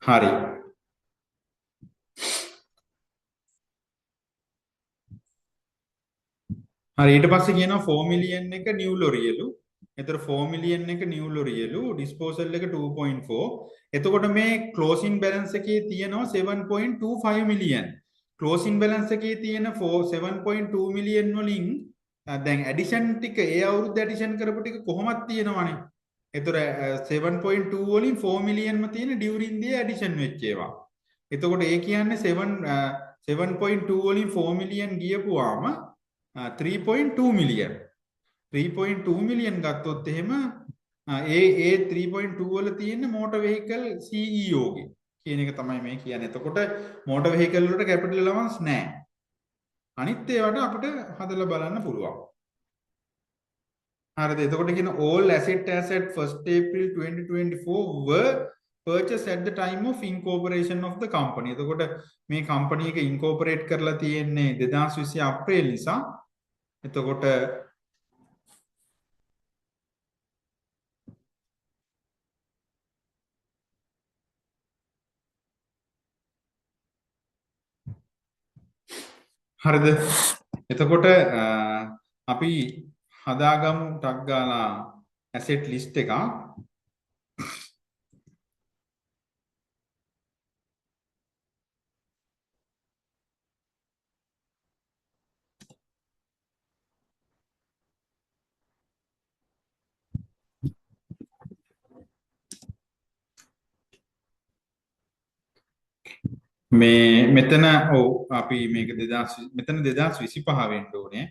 Speaker 1: හරි. හරි ඊට පස්සේ කියනවා 4 million එක new ලොරියලු. එතකොට 4 million එක new ලොරියලු disposal එක 2.4. එතකොට මේ closing balance එකේ තියෙනවා 7.25 million. closing balance එකේ තියෙන 7.2 million වලින් දැන් addition ටික ඒ අවුරුද්ද addition කරපු ටික කොහොමද තියෙනවනේ. එතකොට 7.2 වලින් 4 millionම තියෙන during the addition වෙච්ච ඒවා. එතකොට ඒ කියන්නේ 7.2 වලින් 4 million ගියපුවාම 3.2 million 3.2 million ගත්තොත් එහෙම ඒ 3.2 වල තියෙන motor vehicle CEO ගේ කියන එක තමයි මේ කියන්නේ. එතකොට motor vehicle වලට capital allowance නැහැ. අනිත් ඒවාට අපිට හදලා බලන්න පුළුවන්. හරිද? එතකොට කියන all asset as at 1st April 2024 were purchased at the time of incorporation of the company. එතකොට මේ company එක incorporate කරලා තියෙන්නේ 2020 අප්‍රේල් නිසා. එතකොට හරිද? එතකොට අපි හදාගමු ටක් ගාලා asset list එකක්. මේ මෙතන ඔව් අපි මේක 2000 මෙතන 2025 වෙන්න ඕනේ.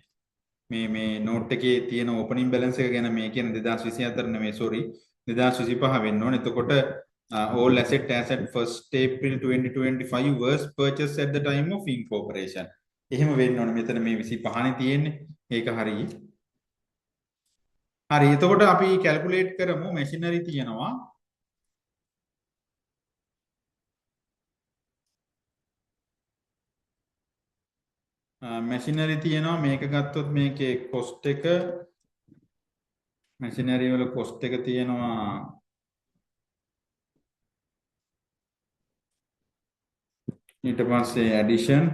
Speaker 1: මේ නෝට් එකේ තියෙන ඕපනින් බැලන්ස් එක ගැන මේ කියන 2024 නෙමෙයි sorry 2025 වෙන්න ඕනේ. එතකොට all asset as at 1st April 2025 was purchased at the time of incorporation. එහෙම වෙන්න ඕනේ. මෙතන මේ 25නේ තියෙන්නේ. ඒක හරියි. හරි. එතකොට අපි කැල්කියුලේට් කරමු මැෂිනරි තියෙනවා. මැෂිනරි තියෙනවා මේක ගත්තොත් මේකේ කොස්ට් එක මැෂිනරි වල කොස්ට් එක තියෙනවා ඊට පස්සේ ඇඩිෂන්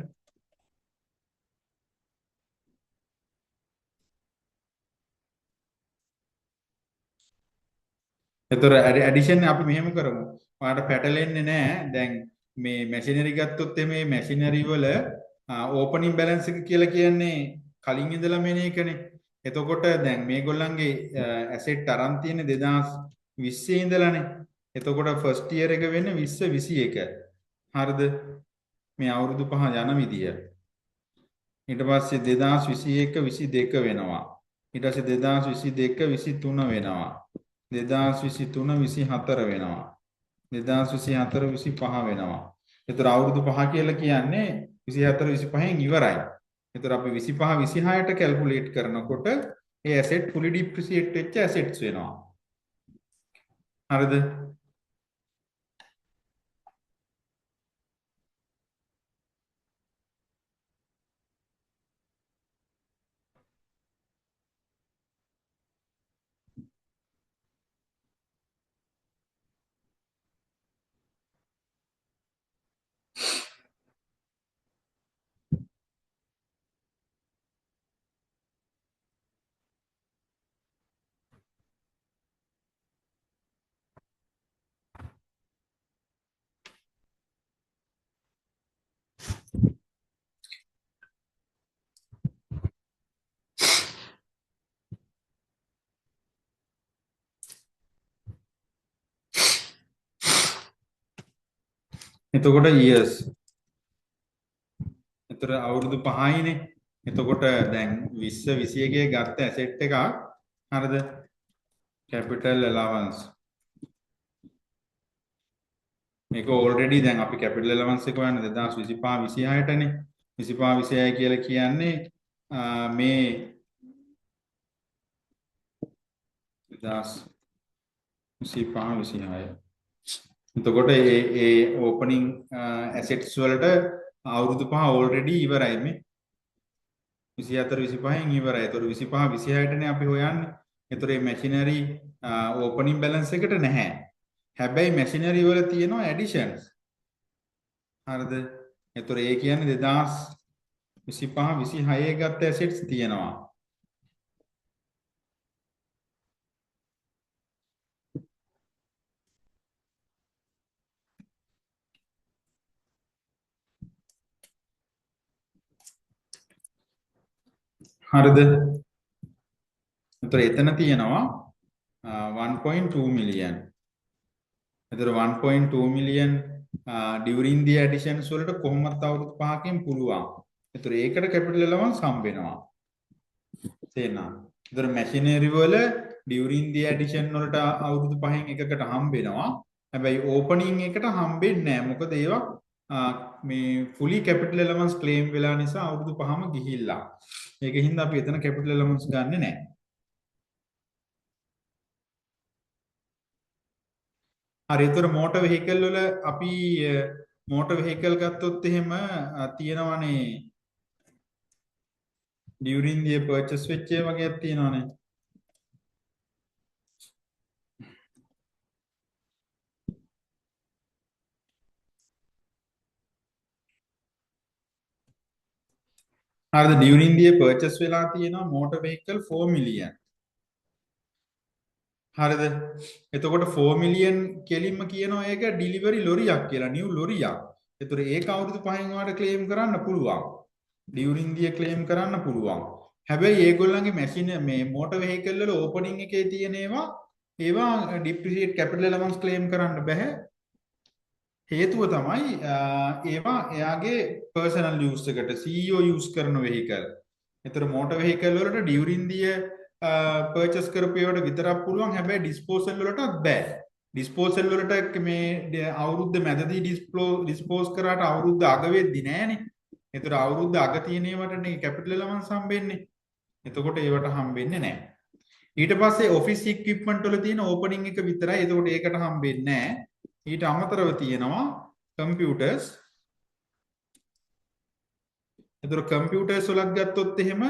Speaker 1: එතකොට ඇඩිෂන් අපි මෙහෙම කරමු. ඔයාලට පැටලෙන්නේ නැහැ. දැන් මේ මැෂිනරි ගත්තොත් මේ මැෂිනරි වල ඕපනින් බැලන්ස් එක කියලා කියන්නේ කලින් ඉඳලා මෙන එකනේ. එතකොට දැන් මේගොල්ලන්ගේ ඇසෙට් අරන් තියෙන්නේ 2020 ඉඳලානේ. එතකොට ෆස්ට් ඉයර් එක වෙන්නේ 20 21. හරිද? මේ අවුරුදු 5 යන විදිය. ඊට පස්සේ 2021 22 වෙනවා. ඊට පස්සේ 2022 23 වෙනවා. 2023 24 වෙනවා. 2024 25 වෙනවා. ඒතර අවුරුදු 5 කියලා කියන්නේ 24 25න් ඉවරයි. ඒතර අපි 25 26ට කැල්කියුලේට් කරනකොට ඒ ඇසෙට් fully depreciate වෙච්ච ඇසෙට්ස් වෙනවා. හරිද? එතකොට years. එතකොට අවුරුදු 5යිනේ. එතකොට දැන් 20 21 ගත්ත ඇසෙට් එකක් හරිද? capital allowance. මේක already දැන් අපි capital allowance එක හොයන්නේ 2025 26ටනේ. 25 26 කියලා කියන්නේ මේ 2025 26. එතකොට ඒ ඕපනින් ඇසෙට්ස් වලට අවුරුදු 5 already ඉවරයි මේ 24 25න් ඉවරයි. ඒතකොට 25 26ටනේ අපි හොයන්නේ. ඒතකොට මේ මැෂිනරි ඕපනින් බැලන්ස් එකට නැහැ. හැබැයි මැෂිනරි වල තියෙනවා ඇඩිෂන්ස්. හරිද? ඒතකොට ඒ කියන්නේ 2025 26 ගත්ත ඇසෙට්ස් තියෙනවා. හරිද? එතකොට එතන තියෙනවා 1.2 million. එතකොට 1.2 million during the additions වලට කොහොමද අවුරුදු 5කින් පුළුවන්. එතකොට ඒකට capital allowance හම්බ වෙනවා. තේරෙනවද? එතකොට machinery වල during the addition වලට අවුරුදු 5න් එකකට හම්බ වෙනවා. හැබැයි opening එකට හම්බෙන්නේ නැහැ. මොකද ඒවා මේ fully capital allowance claim වෙලා නිසා අවුරුදු 5ම ගිහිල්ලා. ඒකින්ද අපි එතන capital allowance ගන්නෙ නැහැ. හරි. ඒතර motor vehicle වල අපි motor vehicle ගත්තොත් එහෙම තියෙනවනේ during the purchase වෙච්ච ඒ වගේක් තියෙනවනේ. හරිද? during the purchase වෙලා තියෙනවා motor vehicle 4 million. හරිද? එතකොට 4 million කෙලින්ම කියනවා ඒක delivery ලොරියක් කියලා new ලොරියක්. ඒතර ඒක අවුරුදු 5න් ඔයාලට claim කරන්න පුළුවන්. during the claim කරන්න පුළුවන්. හැබැයි ඒගොල්ලන්ගේ machine මේ motor vehicle වල opening එකේ තියෙන ඒවා depreciate capital allowance claim කරන්න බෑ. හේතුව තමයි ඒවා එයාගේ personal use එකට CEO use කරන vehicle. ඒතර motor vehicle වලට during the purchase කරපු ඒවාට විතරක් පුළුවන්. හැබැයි disposal වලටත් බෑ. disposal වලට මේ අවුරුද්ද මැදදී dispose කරාට අවුරුද්ද අග වෙද්දි නෑනේ. ඒතර අවුරුද්ද අග තියෙන ඒවටනේ capital allowance හම්බෙන්නේ. එතකොට ඒවට හම්බෙන්නේ නෑ. ඊට පස්සේ office equipment වල තියෙන opening එක විතරයි. එතකොට ඒකට හම්බෙන්නේ නෑ. ඊට අමතරව තියෙනවා computers. එතකොට computers වලත් ගත්තොත් එහෙම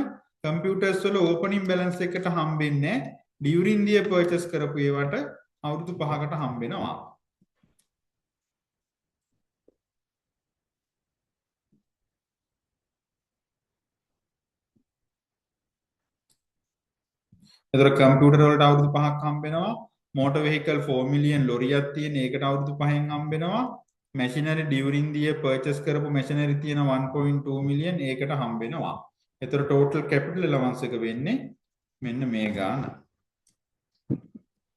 Speaker 1: computers වල opening balance එකට හම්බෙන්නේ during the purchase කරපු ඒවට අවුරුදු 5කට හම්බෙනවා. එතකොට කම්පියුටර් වලට අවුරුදු 5ක් හම්බෙනවා. motor vehicle 4 million ලොරියක් තියෙන ඒකට අවුරුදු 5න් හම්බෙනවා. machinery during the year purchase කරපු machinery තියෙන 1.2 million ඒකට හම්බෙනවා. එතකොට total capital allowance එක වෙන්නේ මෙන්න මේ ගාන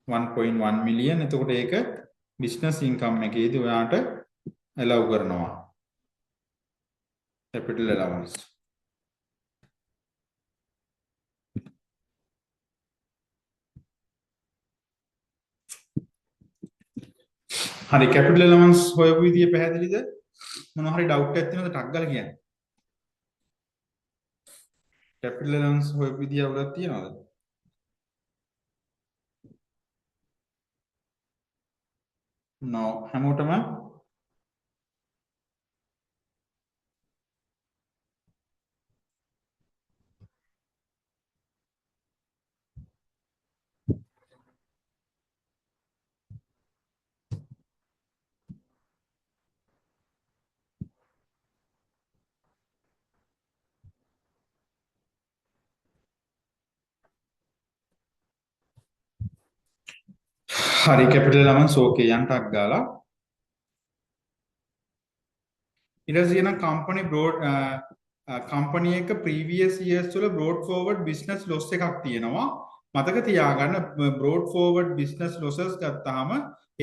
Speaker 1: 1.1 million. එතකොට ඒක business income එකේදී ඔයාට allow කරනවා capital allowance. හරි capital allowance හොයපු විදිය පැහැදිලිද? මොනවා හරි doubt එකක් තියෙනවද ටක් ගාලා කියන්න. capital allowance හොයපු විදිය අවුලක් තියෙනවද? no හැමෝටම හරි capital allowance ඕකේ යන්න ටක් ගාලා ඊට පස්සේ එන company broad company එක previous years වල brought forward business loss එකක් තියෙනවා. මතක තියාගන්න brought forward business losses ගත්තාම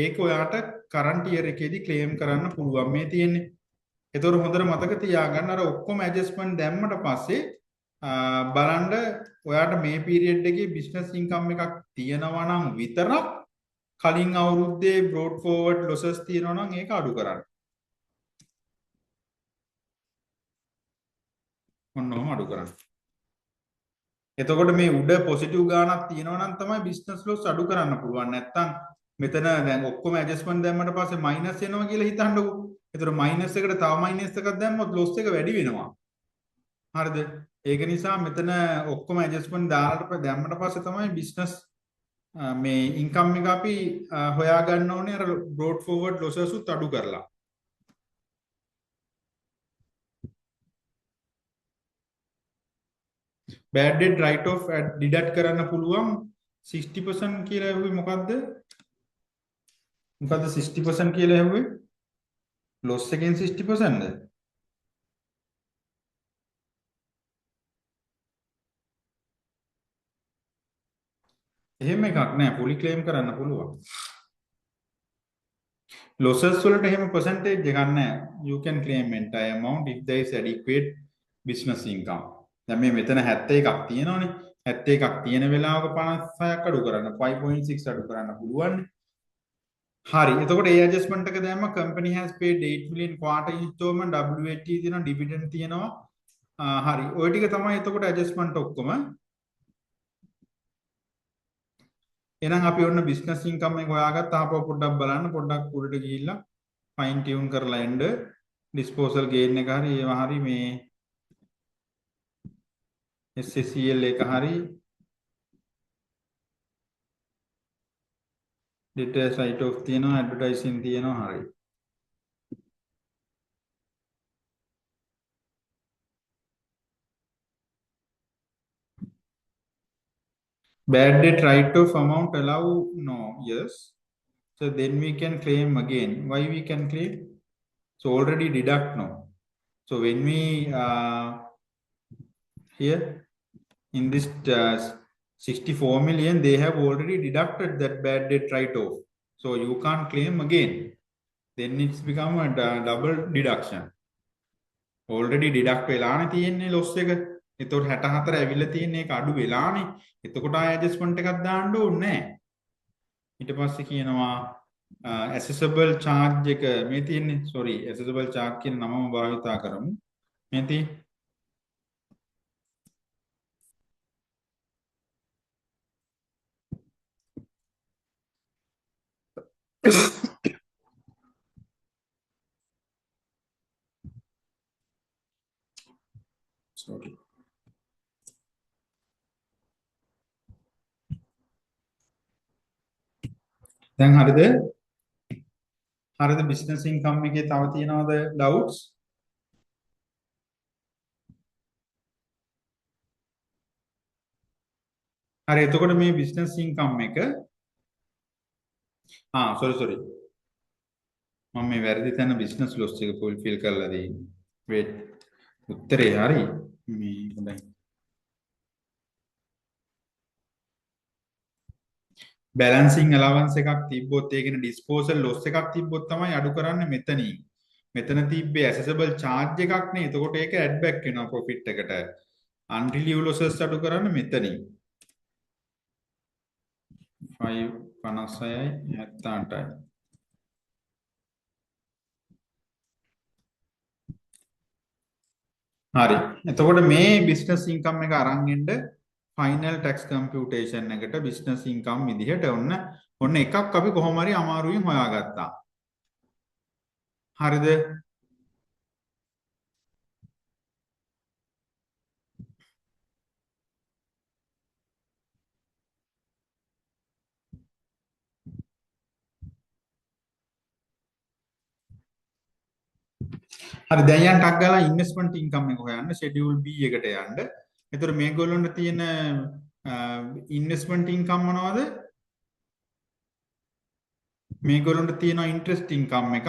Speaker 1: ඒක ඔයාට current year එකේදී claim කරන්න පුළුවන් මේ තියෙන්නේ. ඒතකොට හොඳට මතක තියාගන්න අර ඔක්කොම adjustment දැම්මට පස්සේ බලන්න ඔයාට මේ period එකේ business income එකක් තියෙනවා නම් විතරක් කලින් අවුරුද්දේ brought forward losses තියෙනවා නම් ඒක අඩු කරන්න. ඔන්නෝම අඩු කරන්න. එතකොට මේ උඩ පොසිටිව් ගානක් තියෙනවා නම් තමයි බිස්නස් ලොස් අඩු කරන්න පුළුවන්. නැත්තම් මෙතන දැන් ඔක්කොම ඇඩ්ජස්ට්මන්ට් දැම්මට පස්සේ මයිනස් එනවා කියලා හිතන්නකෝ. එතකොට මයිනස් එකට තව මයිනස් එකක් දැම්මොත් ලොස් එක වැඩි වෙනවා. හරිද? ඒක නිසා මෙතන ඔක්කොම ඇඩ්ජස්ට්මන්ට් දාලා දැම්මට පස්සේ තමයි බිස්නස් මේ ඉන්කම් එක අපි හොයා ගන්න ඕනේ අර බ්‍රෝඩ් ෆෝවර්ඩ් ලොසස් උත් අඩු කරලා. bad debt write off deduct කරන්න පුළුවන් 60% කියලා ඇහුවේ මොකද්ද? මොකද්ද 60% කියලා ඇහුවේ? loss එකෙන් 60%ද? එහෙම එකක් නෑ fully claim කරන්න පුළුවන්. losses වලට එහෙම percentage එකක් නෑ. You can claim entire amount if there is adequate business income. දැන් මේ මෙතන 71ක් තියෙනවනේ. 71ක් තියෙන වෙලාවක 56ක් අඩු කරන්න 5.6 අඩු කරන්න පුළුවන්. හරි. එතකොට ඒ adjustment එක දැම්ම company has paid 8 million quarter installment WAT තියෙනවා dividend තියෙනවා. හරි. ওই ටික තමයි එතකොට adjustment ඔක්කොම. එහෙනම් අපි ඔන්න business income එක හොයාගත්ත ආපහු පොඩ්ඩක් බලන්න පොඩ්ඩක් උඩට ගිහිල්ලා fine tune කරලා එන්න disposal gain එක හරි ඒවා හරි මේ SCCL එක හරි details write off තියෙනවා advertising තියෙනවා හරි bad debt write off amount allow no yes so then we can claim again why we can claim so already deduct no so when we here in this 64 million they have already deducted that bad debt write off so you can't claim again then it's become a double deduction already deduct වෙලානේ තියෙන්නේ loss එක එතකොට 64 ඇවිල්ලා තියෙන එක අඩු වෙලානේ. එතකොට ආය adjustment එකක් දාන්න ඕනේ නැහැ. ඊට පස්සේ කියනවා accessible charge එක මේ තියෙන්නේ sorry accessible charge කියන නමම භාවිතා කරමු. මේ තියෙන්නේ sorry දැන් හරිද? හරිද business income එකේ තව තියනවද doubts? හරි එතකොට මේ business income එක sorry මම මේ වැරදි තැන business loss එක fulfill කරලා දෙන්නේ. wait උත්තරේ හරි මේ හොඳයි. බැලන්සිං allowance එකක් තිබ්බොත් ඒ කියන්නේ disposal loss එකක් තිබ්බොත් තමයි අඩු කරන්නේ මෙතනින්. මෙතන තිබ්බේ accessible charge එකක් නේ. එතකොට ඒක add back වෙනවා profit එකට. unrelieved losses අඩු කරන්න මෙතනින්. 556යි 78යි. හරි. එතකොට මේ business income එක අරන් එන්න final tax computation එකට business income විදිහට ඔන්න එකක් අපි කොහොම හරි අමාරුවෙන් හොයාගත්තා. හරිද? හරි දැන් යන්න ටක් ගාලා ඉන්වෙස්ට්මන්ට් ඉන්කම් එක හොයන්න ෂෙඩියුල් B එකට යන්න. එතකොට මේගොල්ලන්ට තියෙන ඉන්වෙස්ට්මන්ට් ඉන්කම් මොනවද? මේගොල්ලන්ට තියෙන ඉන්ට්‍රෙස්ට් ඉන්කම් එකක්.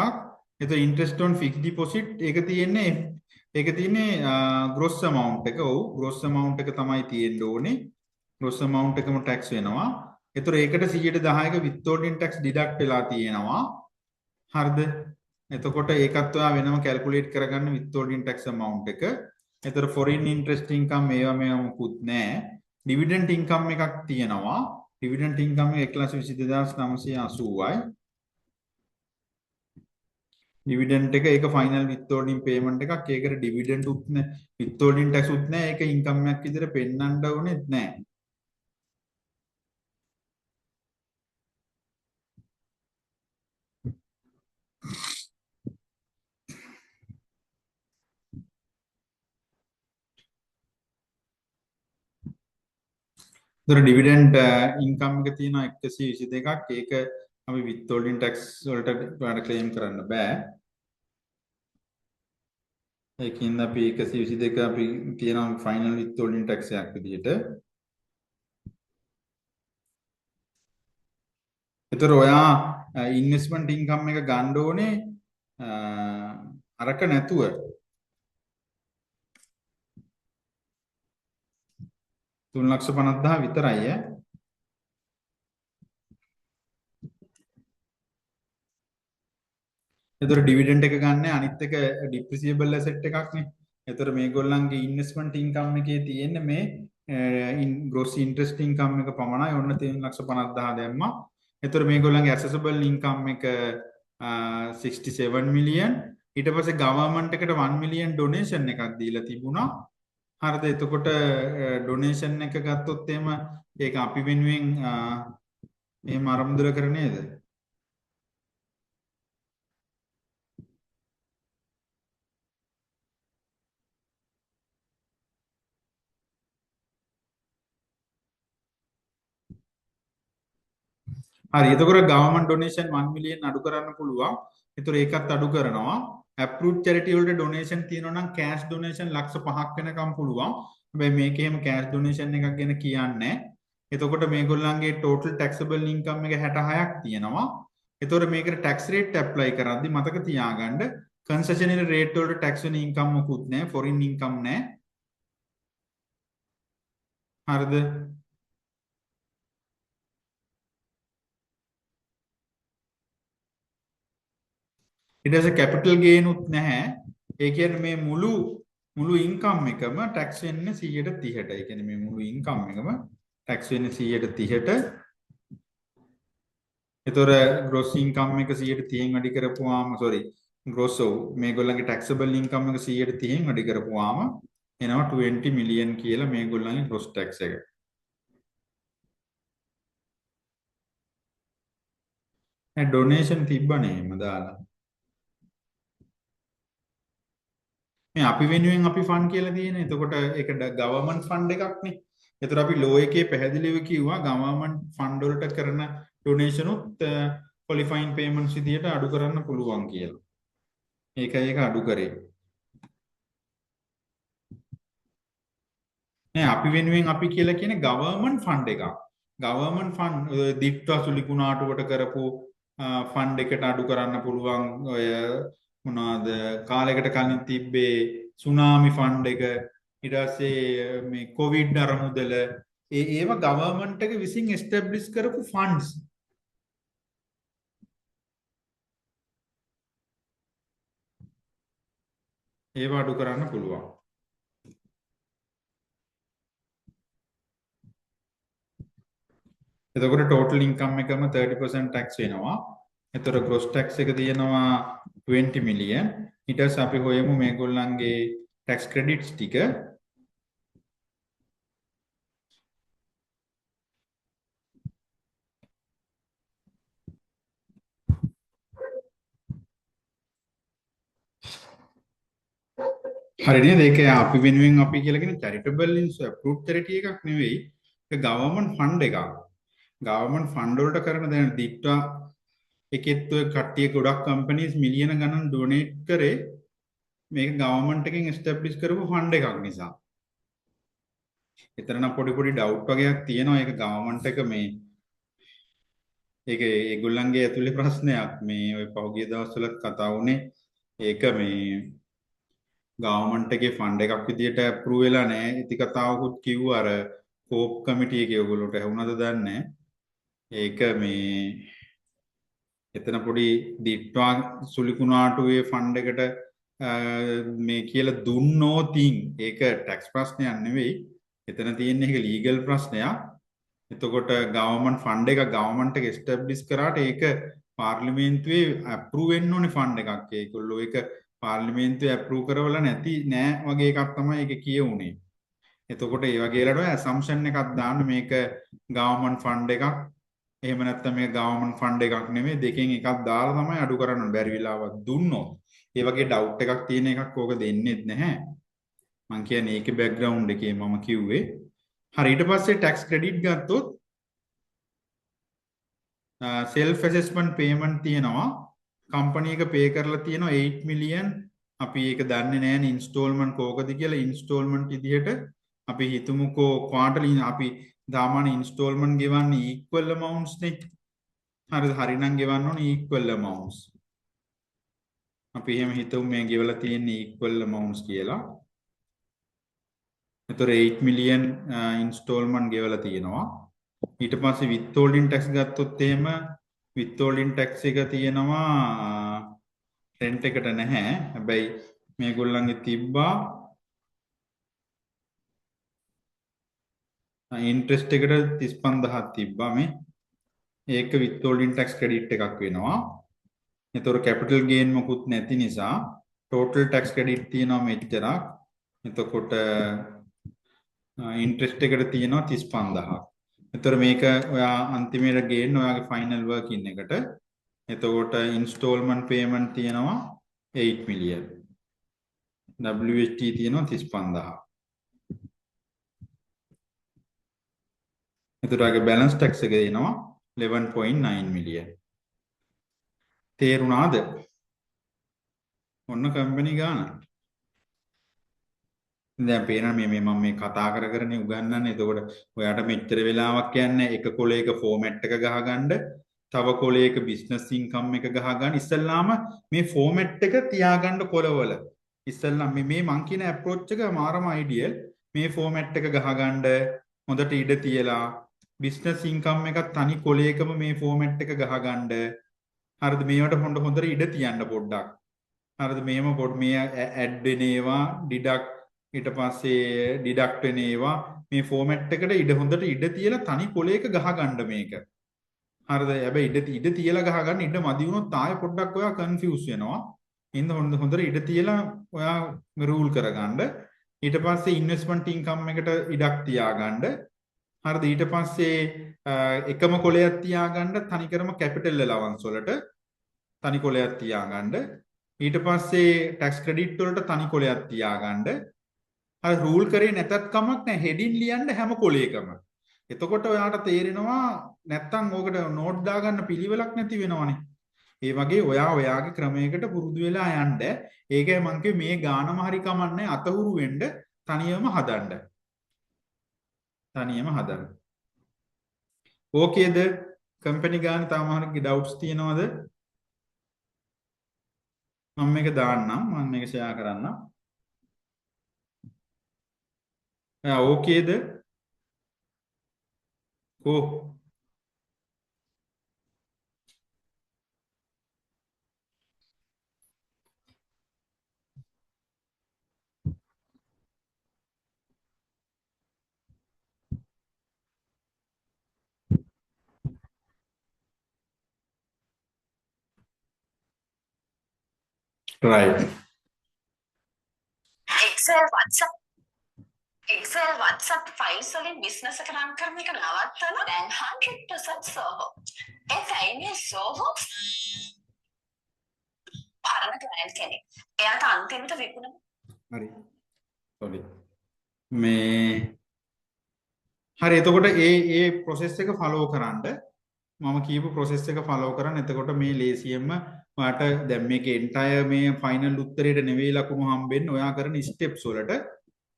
Speaker 1: එතකොට ඉන්ට්‍රෙස්ට් on fixed deposit ඒක තියෙන්නේ gross amount එක. ඔව් gross amount එක තමයි තියෙන්න ඕනේ. gross amount එකම tax වෙනවා. එතකොට ඒකට 110ක withholding tax deduct වෙලා තියෙනවා. හරිද? එතකොට ඒකත් ඔයා වෙනම කැල්කියුලේට් කරගන්න withholding tax amount එක. එතකොට foreign interest income මේවා මොකුත් නැහැ. dividend income එකක් තියෙනවා. dividend income එක 1,22,980යි. dividend එක ඒක final withholding payment එකක්. ඒකට dividend උත් නැහැ. withholding tax උත් නැහැ. ඒක income එකක් විදිහට පෙන්වන්න ඕනෙත් නැහැ. ඒතර ඩිවිඩන්ඩ් ඉන්කම් එක තියෙනවා 122ක්. ඒක අපි withholding tax වලට ඔයාලට ක්ලේම් කරන්න බෑ. ඒකින්ද අපි 122 අපි තියෙනවා ෆයිනල් withholding tax එකක් විදිහට. ඒතර ඔයා ඉන්වෙස්ට්මන්ට් ඉන්කම් එක ගන්න ඕනේ අරක නැතුව. තුන් ලක්ෂ 50,000 විතරයි ඈ. එතකොට ඩිවිඩන්ඩ් එක ගන්න අනිත් එක ඩිප්‍රිසියබල් ඇසෙට් එකක් නේ. එතකොට මේගොල්ලන්ගේ ඉන්වෙස්ට්මන්ට් ඉන්කම් එකේ තියෙන්නේ මේ ග්‍රොස් ඉන්ට්‍රෙස්ට් ඉන්කම් එක පමණයි. ඔන්න 3,50,000 දැම්මා. එතකොට මේගොල්ලන්ගේ ඇසෙසබල් ඉන්කම් එක 67 මිලියන්. ඊට පස්සේ ගවර්න්මන්ට් එකට 1 මිලියන් ඩොනේෂන් එකක් දීලා තිබුණා. හරිද? එතකොට ඩොනේෂන් එක ගත්තොත් එහෙම ඒක අපි වෙනුවෙන් එහෙම අරමුදල කර නේද? හරි එතකොට ගවර්න්මන්ට් ඩොනේෂන් 1 මිලියන් අඩු කරන්න පුළුවන්. ඒතර ඒකත් අඩු කරනවා. අප්‍රූව්ඩ් චැරිටි වලට ඩොනේෂන් තියෙනවා නම් කෑෂ් ඩොනේෂන් ලක්ෂ 5ක් වෙනකම් පුළුවන්. හැබැයි මේකේ එහෙම කෑෂ් ඩොනේෂන් එකක් ගැන කියන්නේ එතකොට මේගොල්ලන්ගේ ටෝටල් ටැක්සබල් ඉන්කම් එක 66ක් තියෙනවා. එතකොට මේකට ටැක්ස් රේට් ඇප්ලයි කරද්දි මතක තියාගන්න කන්සෙෂනල් රේට් වලට ටැක්ස් වෙන ඉන්කම් මොකුත් නැහැ. ෆොරින් ඉන්කම් නැහැ. හරිද? ඊට පස්සේ කැපිටල් ගේන් උත් නැහැ. ඒ කියන්නේ මේ මුළු මුළු ඉන්කම් එකම ටැක්ස් වෙන්නේ 130ට. ඒ කියන්නේ මේ මුළු ඉන්කම් එකම ටැක්ස් වෙන්නේ 130ට. ඒතොර ග්‍රොස් ඉන්කම් එක 130න් වැඩි කරපුවාම ග්‍රොස් මේගොල්ලන්ගේ ටැක්සබල් ඉන්කම් එක 130න් වැඩි කරපුවාම එනවා 20 මිලියන් කියලා මේගොල්ලන්ගේ ග්‍රොස් ටැක්ස් එක. ඩොනේෂන් තිබ්බනේ එහෙම දාලා. මේ අපි වෙනුවෙන් අපි ෆන්ඩ් කියලා තියෙන. එතකොට ඒක ගවර්න්මන්ට් ෆන්ඩ් එකක් නේ. ඒතර අපි ලෝ එකේ පැහැදිලිව කිව්වා ගවර්න්මන්ට් ෆන්ඩ් වලට කරන ඩොනේෂන් උත් ක්වොලිෆයින් පේමන්ට්ස් විදියට අඩු කරන්න පුළුවන් කියලා. ඒකයි ඒක අඩු කරේ. නෑ අපි වෙනුවෙන් අපි කියලා කියන්නේ ගවර්න්මන්ට් ෆන්ඩ් එකක්. ගවර්න්මන්ට් ෆන්ඩ් දිට්ඨා සුලිකුණාටුවට කරපු ෆන්ඩ් එකට අඩු කරන්න පුළුවන් ඔය මොනවාද කාලයකට කලින් තිබ්බේ සුනාමි ෆන්ඩ් එක ඊට පස්සේ මේ කොවිඩ් අරමුදල ඒව ගවර්න්මන්ට් එක විසින් එස්ටැබ්ලිෂ් කරපු ෆන්ඩ්ස්. ඒව අඩු කරන්න පුළුවන්. එතකොට ටෝටල් ඉන්කම් එකම 30% ටැක්ස් වෙනවා. එතකොට ග්‍රොස් ටැක්ස් එක තියෙනවා 20 මිලියන්. ඊට පස්සේ අපි හොයමු මේගොල්ලන්ගේ ටැක්ස් ක්‍රෙඩිට්ස් ටික. හරිද? ඒක අපි වෙනුවෙන් අපි කියලා කියන චැරිටබල් අප්‍රූව්ඩ් චැරිටි එකක් නෙවෙයි. ඒක ගවර්න්මන්ට් ෆන්ඩ් එකක්. ගවර්න්මන්ට් ෆන්ඩ් වලට කරන දැන් දිට්ඨා එකෙත් ඔය කට්ටිය ගොඩක් කම්පනීස් මිලියන ගණන් ඩොනේට් කරේ මේක ගවර්න්මන්ට් එකෙන් එස්ටැබ්ලිෂ් කරපු ෆන්ඩ් එකක් නිසා. එතන නම් පොඩි ඩවුට් වගේක් තියෙනවා. ඒක ගවර්න්මන්ට් එක මේ ඒක ඒගොල්ලන්ගේ ඇතුලේ ප්‍රශ්නයක්. මේ ඔය පහුගිය දවස්වල කතා වුණේ ඒක මේ ගවර්න්මන්ට් එකේ ෆන්ඩ් එකක් විදියට අප්‍රූව් වෙලා නැහැ. ඉති කතාවකුත් කිව්වා අර කෝප් කමිටි එකේ ඔයගොල්ලන්ට ඇහුණාද දන්නේ ඒක මේ එතන පොඩි දිට්ඨා සුලිකුණාටුවේ ෆන්ඩ් එකට මේ කියලා දුන්නෝතින් ඒක ටැක්ස් ප්‍රශ්නයක් නෙවෙයි. එතන තියෙන්නේ ඒක ලීගල් ප්‍රශ්නයක්. එතකොට ගවර්න්මන්ට් ෆන්ඩ් එක ගවර්න්මන්ට් එක එස්ටැබ්ලිෂ් කරාට ඒක පාර්ලිමේන්තුවේ අප්‍රූව් වෙන්න ඕනේ ෆන්ඩ් එකක්. ඒගොල්ලෝ ඒක පාර්ලිමේන්තුවේ අප්‍රූව් කරවලා නෑ වගේ එකක් තමයි ඒක කියුනේ. එතකොට ඒ වගේලට ඇසම්ප්ෂන් එකක් දාන්න මේක ගවර්න්මන්ට් ෆන්ඩ් එකක්. එහෙම නැත්නම් මේක ගවර්න්මන්ට් ෆන්ඩ් එකක් නෙමෙයි. දෙකෙන් එකක් දාලා තමයි අඩු කරන්න ඕනේ. බැරි වෙලාවක් දුන්නොත්. ඒ වගේ ඩවුට් එකක් තියෙන එකක් ඕක දෙන්නෙත් නැහැ. මං කියන්නේ ඒකේ බෑග්ග්‍රවුන්ඩ් එකේ මම කිව්වේ. හරි ඊට පස්සේ ටැක්ස් ක්‍රෙඩිට් ගත්තොත් self assessment payment තියෙනවා. කම්පැනි එක පේ කරලා තියෙනවා 8 මිලියන්. අපි ඒක දන්නේ නැහැනේ ඉන්ස්ටෝල්මන්ට් කෝකද කියලා. ඉන්ස්ටෝල්මන්ට් විදිහට අපි හිතමුකෝ ක්වාටර්ලි අපි සාමාන්‍ය ඉන්ස්ටෝල්මන්ට් ගෙවන්නේ equal amounts නේ. හරිද? හරිනම් ගෙවන්න ඕනේ equal amounts. අපි එහෙම හිතමු මේ ගෙවලා තියෙන්නේ equal amounts කියලා. එතකොට 8 මිලියන් ඉන්ස්ටෝල්මන්ට් ගෙවලා තියෙනවා. ඊට පස්සේ withholding tax ගත්තොත් එහෙම withholding tax එක තියෙනවා rent එකට නැහැ. හැබැයි මේගොල්ලන්ගේ තිබ්බා ඉන්ට්‍රස්ට් එකට 35000ක් තිබ්බා මේ. ඒක withholding tax credit එකක් වෙනවා. එතකොට capital gain මොකුත් නැති නිසා total tax credit තියෙනවා මෙච්චරක්. එතකොට ඉන්ට්‍රස්ට් එකට තියෙනවා 35000ක්. එතකොට මේක ඔයා අන්තිමේට ගේන්න ඔයාගේ ෆයිනල් වර්කින් එකට. එතකොට ඉන්ස්ටෝල්මන්ට් පේමන්ට් තියෙනවා 8 මිලියන්. WHT තියෙනවා 35000. එතකොට ඔයාගේ බැලන්ස් ටැක්ස් එක දෙනවා 11.9 මිලියන්. තේරුණාද? ඔන්න කම්පැනි ගාන. දැන් පේනවා මේ මම මේ කතා කරනේ උගන්වන්නේ. එතකොට ඔයාට මෙච්චර වෙලාවක් යන්නේ එක කොලයක ෆෝමැට් එක ගහගන්න, තව කොලයක බිස්නස් ඉන්කම් එක ගහගන්න. ඉස්සල්ලාම මේ ෆෝමැට් එක තියාගන්න කොලවල. ඉස්සල්ලාම මේ මං කියන අප්‍රෝච් එක මාරම අයිඩියල්. මේ ෆෝමැට් එක ගහගන්න හොඳට ඉඩ තියලා බිස්නස් ඉන්කම් එකක් තනි කොලයකම මේ ෆෝමැට් එක ගහගන්න. හරිද? මේවට හොඳට ඉඩ තියන්න පොඩ්ඩක්. හරිද? මේව පොඩ් මේ ඇඩ් වෙන ඒවා ඩිඩක්ට් ඊට පස්සේ ඩිඩක්ට් වෙන ඒවා මේ ෆෝමැට් එකට ඉඩ හොඳට ඉඩ තියලා තනි කොලයක ගහගන්න මේක. හරිද? හැබැයි ඉඩ තියලා ගහගන්න ඉඩ මදි වුණොත් ආයෙ පොඩ්ඩක් ඔයා කන්ෆියුස් වෙනවා. ඉන්න හොඳට ඉඩ තියලා ඔයා රූල් කරගන්න. ඊට පස්සේ ඉන්වෙස්ට්මන්ට් ඉන්කම් එකට ඉඩක් තියාගන්න. හරිද? ඊට පස්සේ එකම කොලයක් තියාගන්න තනිකරම කැපිටල් ඇලවන්ස් වලට තනි කොලයක් තියාගන්න. ඊට පස්සේ ටැක්ස් ක්‍රෙඩිට් වලට තනි කොලයක් තියාගන්න. අර රූල් කරේ නැතත් කමක් නැහැ හෙඩින් ලියන්න හැම කොලයකම. එතකොට ඔයාට තේරෙනවා නැත්තම් ඕකට නෝට් දාගන්න පිළිවෙලක් නැති වෙනවනේ. ඒ වගේ ඔයාගේ ක්‍රමයකට පුරුදු වෙලා යන්න. ඒකයි මං කිව්වේ මේ ගානම හරි කමන්නේ අතහුරු වෙන්න තනියම හදන්න. තනියම හදන්න. ඕකේද? කම්පැනි ගාන තාම හරි ඩවුට්ස් තියෙනවද? මම මේක දාන්නම්. මම මේක ෂෙයා කරන්නම්. ඕකේද? Oh, right.
Speaker 2: Excel WhatsApp files වලින් business එක run කරන එක නවත්තලා දැන් 100% Zoho. ඒකයි මේ Zoho පරණ client කෙනෙක්. එයාට අන්තිමට විකුණන
Speaker 1: හරි. sorry. මේ හරි එතකොට ඒ process එක follow කරන්න මම කියපු process එක follow කරන්න. එතකොට මේ ලේසියෙන්ම ඔයාට දැන් මේකේ entire මේ final උත්තරේට නෙවෙයි ලකුණු හම්බෙන්නේ ඔයා කරන steps වලට.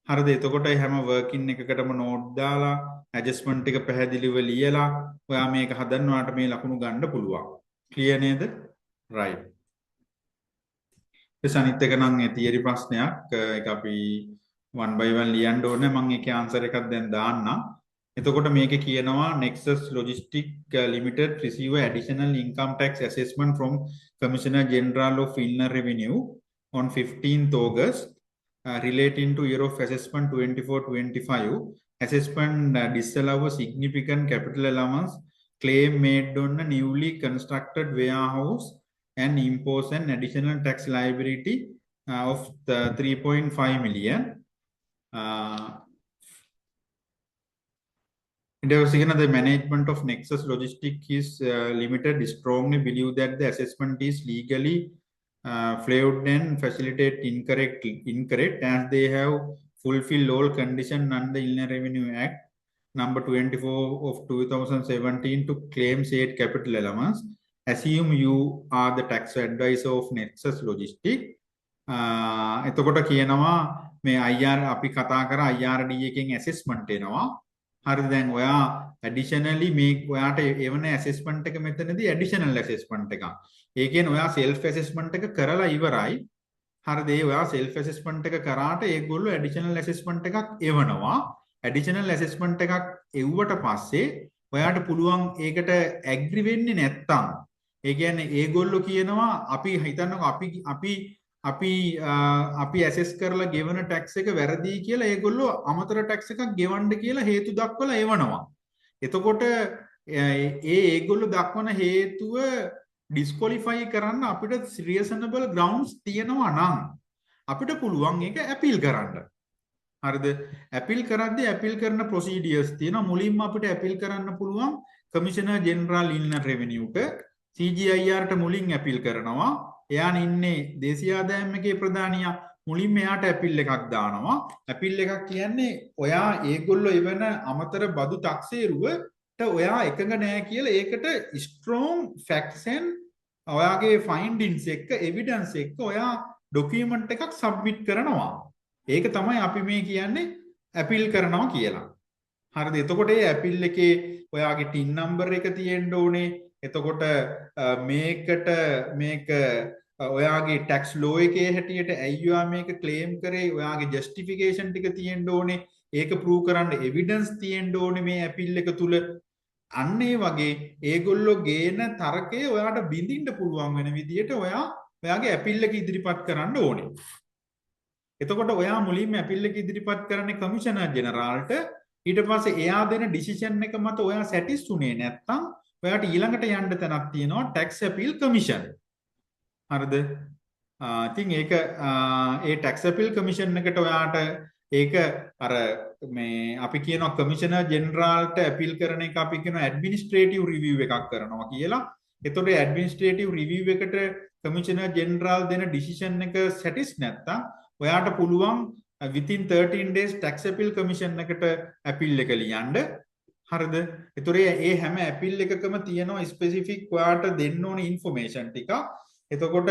Speaker 1: හරිද? එතකොට හැම working එකකටම note දාලා adjustment ටික පැහැදිලිව ලියලා ඔයා මේක හදන්න ඔයාට මේ ලකුණු ගන්න පුළුවන්. clear නේද? right. ඒ අනිත් එක නම් theory ප්‍රශ්නයක්. ඒක අපි one by one ලියන්න ඕනේ. මම ඒකේ answer එකක් දැන් දාන්නම්. එතකොට මේකේ කියනවා Nexus Logistics Limited receive additional income tax assessment from Commissioner General of Inland Revenue on 15th August relating to year of assessment 24-25. Assessment disallow significant capital allowance claim made on a newly constructed warehouse and impose an additional tax liability of 3.5 million. The management of Nexus Logistics is limited strongly believe that the assessment is legally flawed and facilitate incorrect as they have fulfilled all conditions under the Inland Revenue Act number 24 of 2017 to claim said capital allowance. Assume you are the tax advisor of Nexus Logistics. එතකොට කියනවා මේ IR අපි කතා කර IRD එකෙන් assessment එනවා. හරිද? දැන් ඔයා additionally මේ ඔයාට එවන assessment එක මෙතනදී additional assessment එකක්. ඒ කියන්නේ ඔයා self assessment එක කරලා ඉවරයි. හරිද? ඒ ඔයා self assessment එක කරාට ඒගොල්ලෝ additional assessment එකක් එවනවා. additional assessment එකක් එව්වට පස්සේ ඔයාට පුළුවන් ඒකට agree වෙන්නේ නැත්තම් ඒ කියන්නේ ඒගොල්ලෝ කියනවා අපි හිතන්නකෝ අපි ඇසෙස් කරලා ගෙවන ටැක්ස් එක වැරදි කියලා ඒගොල්ලෝ අමතර ටැක්ස් එකක් ගෙවන්න කියලා හේතු දක්වලා එවනවා. එතකොට ඒගොල්ලෝ දක්වන හේතුව ඩිස්ක්වොලිෆයි කරන්න අපිට රීසනබල් ග්‍රවුන්ඩ්ස් තියෙනවා නම් අපිට පුළුවන් ඒක අපීල් කරන්න. හරිද? අපීල් කරද්දී අපීල් කරන ප්‍රොසීඩියර්ස් තියෙනවා. මුලින්ම අපිට අපීල් කරන්න පුළුවන් කමිෂනර් ජෙනරල් ඉන්ලන්ඩ් රෙවෙනියුට CGIR ට මුලින් අපීල් කරනවා. එයාන ඉන්නේ දේශීය ආදායම් එකේ ප්‍රධානියා. මුලින්ම එයාට අපීල් එකක් දානවා. අපීල් එකක් කියන්නේ ඔයා ඒගොල්ලෝ එවන අමතර බදු taxේරුවට ඔයා එකඟ නැහැ කියලා ඒකට strong facts and ඔයාගේ findings එක්ක evidence එක්ක ඔයා document එකක් submit කරනවා. ඒක තමයි අපි මේ කියන්නේ අපීල් කරනවා කියලා. හරිද? එතකොට මේ අපීල් එකේ ඔයාගේ TIN number එක තියෙන්න ඕනේ. එතකොට මේක ඔයාගේ ටැක්ස් ලෝ එකේ හැටියට ඇයි ඔයා මේක ක්ලේම් කරේ ඔයාගේ ජස්ටිෆිකේෂන් ටික තියෙන්න ඕනේ. ඒක ප්‍රූව් කරන්න එවිඩන්ස් තියෙන්න ඕනේ මේ අපීල් එක තුල. අන්න ඒ වගේ ඒගොල්ලෝ ගේන තර්කය ඔයාට බින්දින්න පුළුවන් වෙන විදියට ඔයාගේ අපීල් එක ඉදිරිපත් කරන්න ඕනේ. එතකොට ඔයා මුලින්ම ඇපීල් එක ඉදිරිපත් කරන්නේ කමිෂනර් ජෙනරාල්ට. ඊට පස්සේ එයා දෙන ඩිසිෂන් එක මත ඔයා සැටිස් උනේ නැත්නම් ඔයාට ඊළඟට යන්න තැනක් තියෙනවා ටැක්ස් අපීල් කමිෂන්. හරිද? ඉතින් ඒක ඒ ටැක්ස් අපීල් කමිෂන් එකට ඔයාට ඒක අර මේ අපි කියනවා කමිෂනර් ජෙනරාල්ට අපීල් කරන එක අපි කියනවා ඇඩ්මිනිස්ට්‍රේටිව් රිවිව් එකක් කරනවා කියලා. එතකොට ඇඩ්මිනිස්ට්‍රේටිව් රිවිව් එකට කමිෂනර් ජෙනරාල් දෙන ඩිසිෂන් එක සැටිස් නැත්නම් ඔයාට පුළුවන් within 13 days tax appeal commission එකට appeal එක ලියන්න. හරිද? ඒතොර ඒ හැම appeal එකකම තියෙනවා specific ඔයාට දෙන්න ඕන information ටික. එතකොට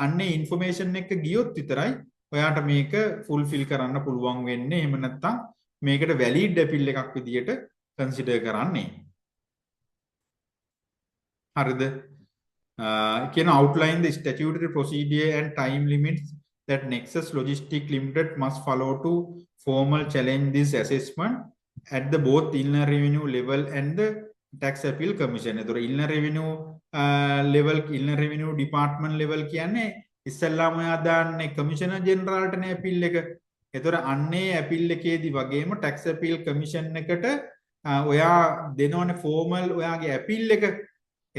Speaker 1: අන්නේ information එක ගියොත් විතරයි ඔයාට මේක fulfill කරන්න පුළුවන් වෙන්නේ. එහෙම නැත්නම් මේකට valid appeal එකක් විදියට consider කරන්නේ. හරිද? කියන outline the statutory procedure and time limits that Nexus Logistics Limited must follow to formal challenge this assessment at the both Inland Revenue level and the Tax Appeal Commission. එතකොට Inland Revenue level Inland Revenue Department level කියන්නේ ඉස්සල්ලාම ඔයා දාන්නේ Commissioner Generalට නේ appeal එක. එතකොට අන්නේ appeal එකේදී වගේම Tax Appeal Commission එකට ඔයා දෙනවනේ formal ඔයාගේ appeal එක.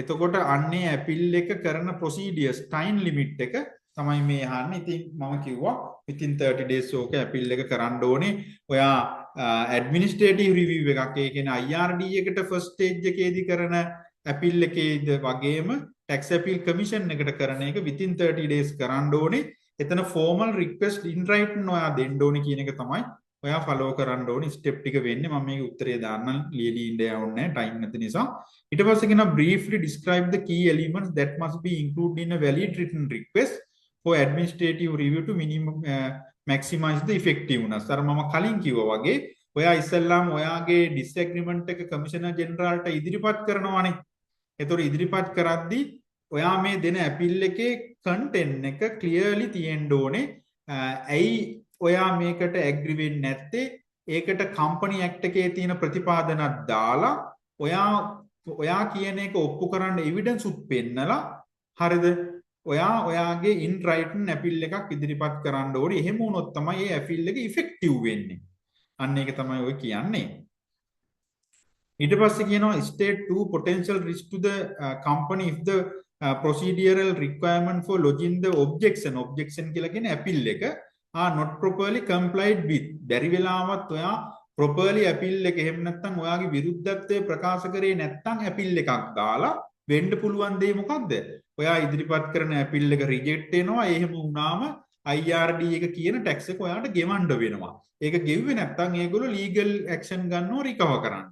Speaker 1: එතකොට අන්නේ appeal එක කරන procedures time limit එක තමයි මේ අහන්නේ. ඉතින් මම කිව්වා within 30 days ඕක appeal එක කරන්න ඕනේ. ඔයා administrative review එකක් ඒ කියන්නේ IRD එකට first stage එකේදී කරන appeal එකේද වගේම tax appeal commission එකට කරන එක within 30 days කරන්න ඕනේ. එතන formal request in writing ඔයා දෙන්න ඕනේ කියන එක තමයි ඔයා follow කරන්න ඕනේ step ටික වෙන්නේ. මම මේක උත්තරේ දාන්නම් ලියලි ඉන්න යවන්නේ time නැති නිසා. ඊට පස්සේ කියනවා briefly describe the key elements that must be included in a valid written request for administrative review to minimum maximize the effectiveness. අර මම කලින් කිව්වා වගේ ඔයා ඉස්සෙල්ලාම ඔයාගේ disagreement එක කමිෂනර් ජෙනරාල්ට ඉදිරිපත් කරනවානේ. ඒතකොට ඉදිරිපත් කරද්දී ඔයා මේ දෙන අපීල් එකේ content එක clearly තියෙන්න ඕනේ. ඇයි ඔයා මේකට agree වෙන්නේ නැත්තේ? ඒකට company act එකේ තියෙන ප්‍රතිපාදනක් දාලා ඔයා කියන එක ඔප්පු කරන්න evidence උත් පෙන්නලා හරිද? ඔයාගේ in writing appeal එකක් ඉදිරිපත් කරන්න ඕනේ. එහෙම වුණොත් තමයි මේ appeal එක effective වෙන්නේ. අන්න ඒක තමයි ඔය කියන්නේ. ඊට පස්සේ කියනවා state to potential risk to the company if the procedural requirement for lodging the objection කියලා කියන appeal එක are not properly complied with. බැරි වෙලාවත් ඔයා properly appeal එක එහෙම නැත්නම් ඔයාගේ විරුද්ධත්වය ප්‍රකාශ කරේ නැත්නම් appeal එකක් දාලා වෙන්න පුළුවන් දේ මොකද්ද? ඔයා ඉදිරිපත් කරන appeal එක reject වෙනවා. එහෙම වුණාම IRD එක කියන tax එක ඔයාට ගෙවන්න වෙනවා. ඒක ගෙව්වේ නැත්නම් ඒගොල්ලෝ legal action ගන්නවා recover කරන්න.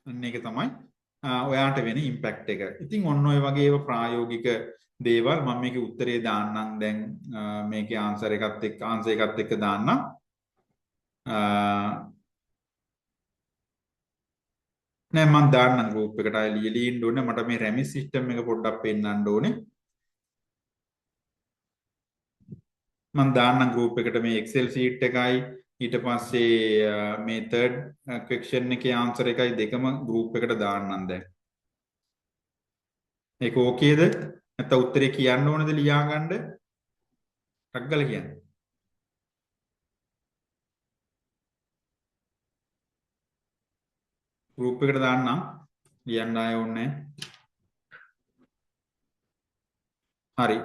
Speaker 1: අන්න ඒක තමයි ඔයාට වෙන impact එක. ඉතින් ඔන්න ඔය වගේ ඒවා ප්‍රායෝගික දේවල් මම මේකේ උත්තරේ දාන්නම් දැන් මේකේ answer එකත් එක්ක දාන්නම්. නෑ මම දාන්නම් group එකට ආයෙ ලියලා ඉන්න ඕනේ. මට මේ RAMIS system එක පොඩ්ඩක් පෙන්නන්න ඕනේ. මම දාන්නම් group එකට මේ Excel sheet එකයි ඊට පස්සේ මේ third question එකේ answer එකයි දෙකම group එකට දාන්නම් දැන්. ඒක ඕකේද? නැත්නම් උත්තරේ කියන්න ඕනද ලියා ගන්න? ටග්ගල කියන්න. group එකට දාන්නම්. ලියන්න ආයෙ ඕනේ නැහැ. හරි.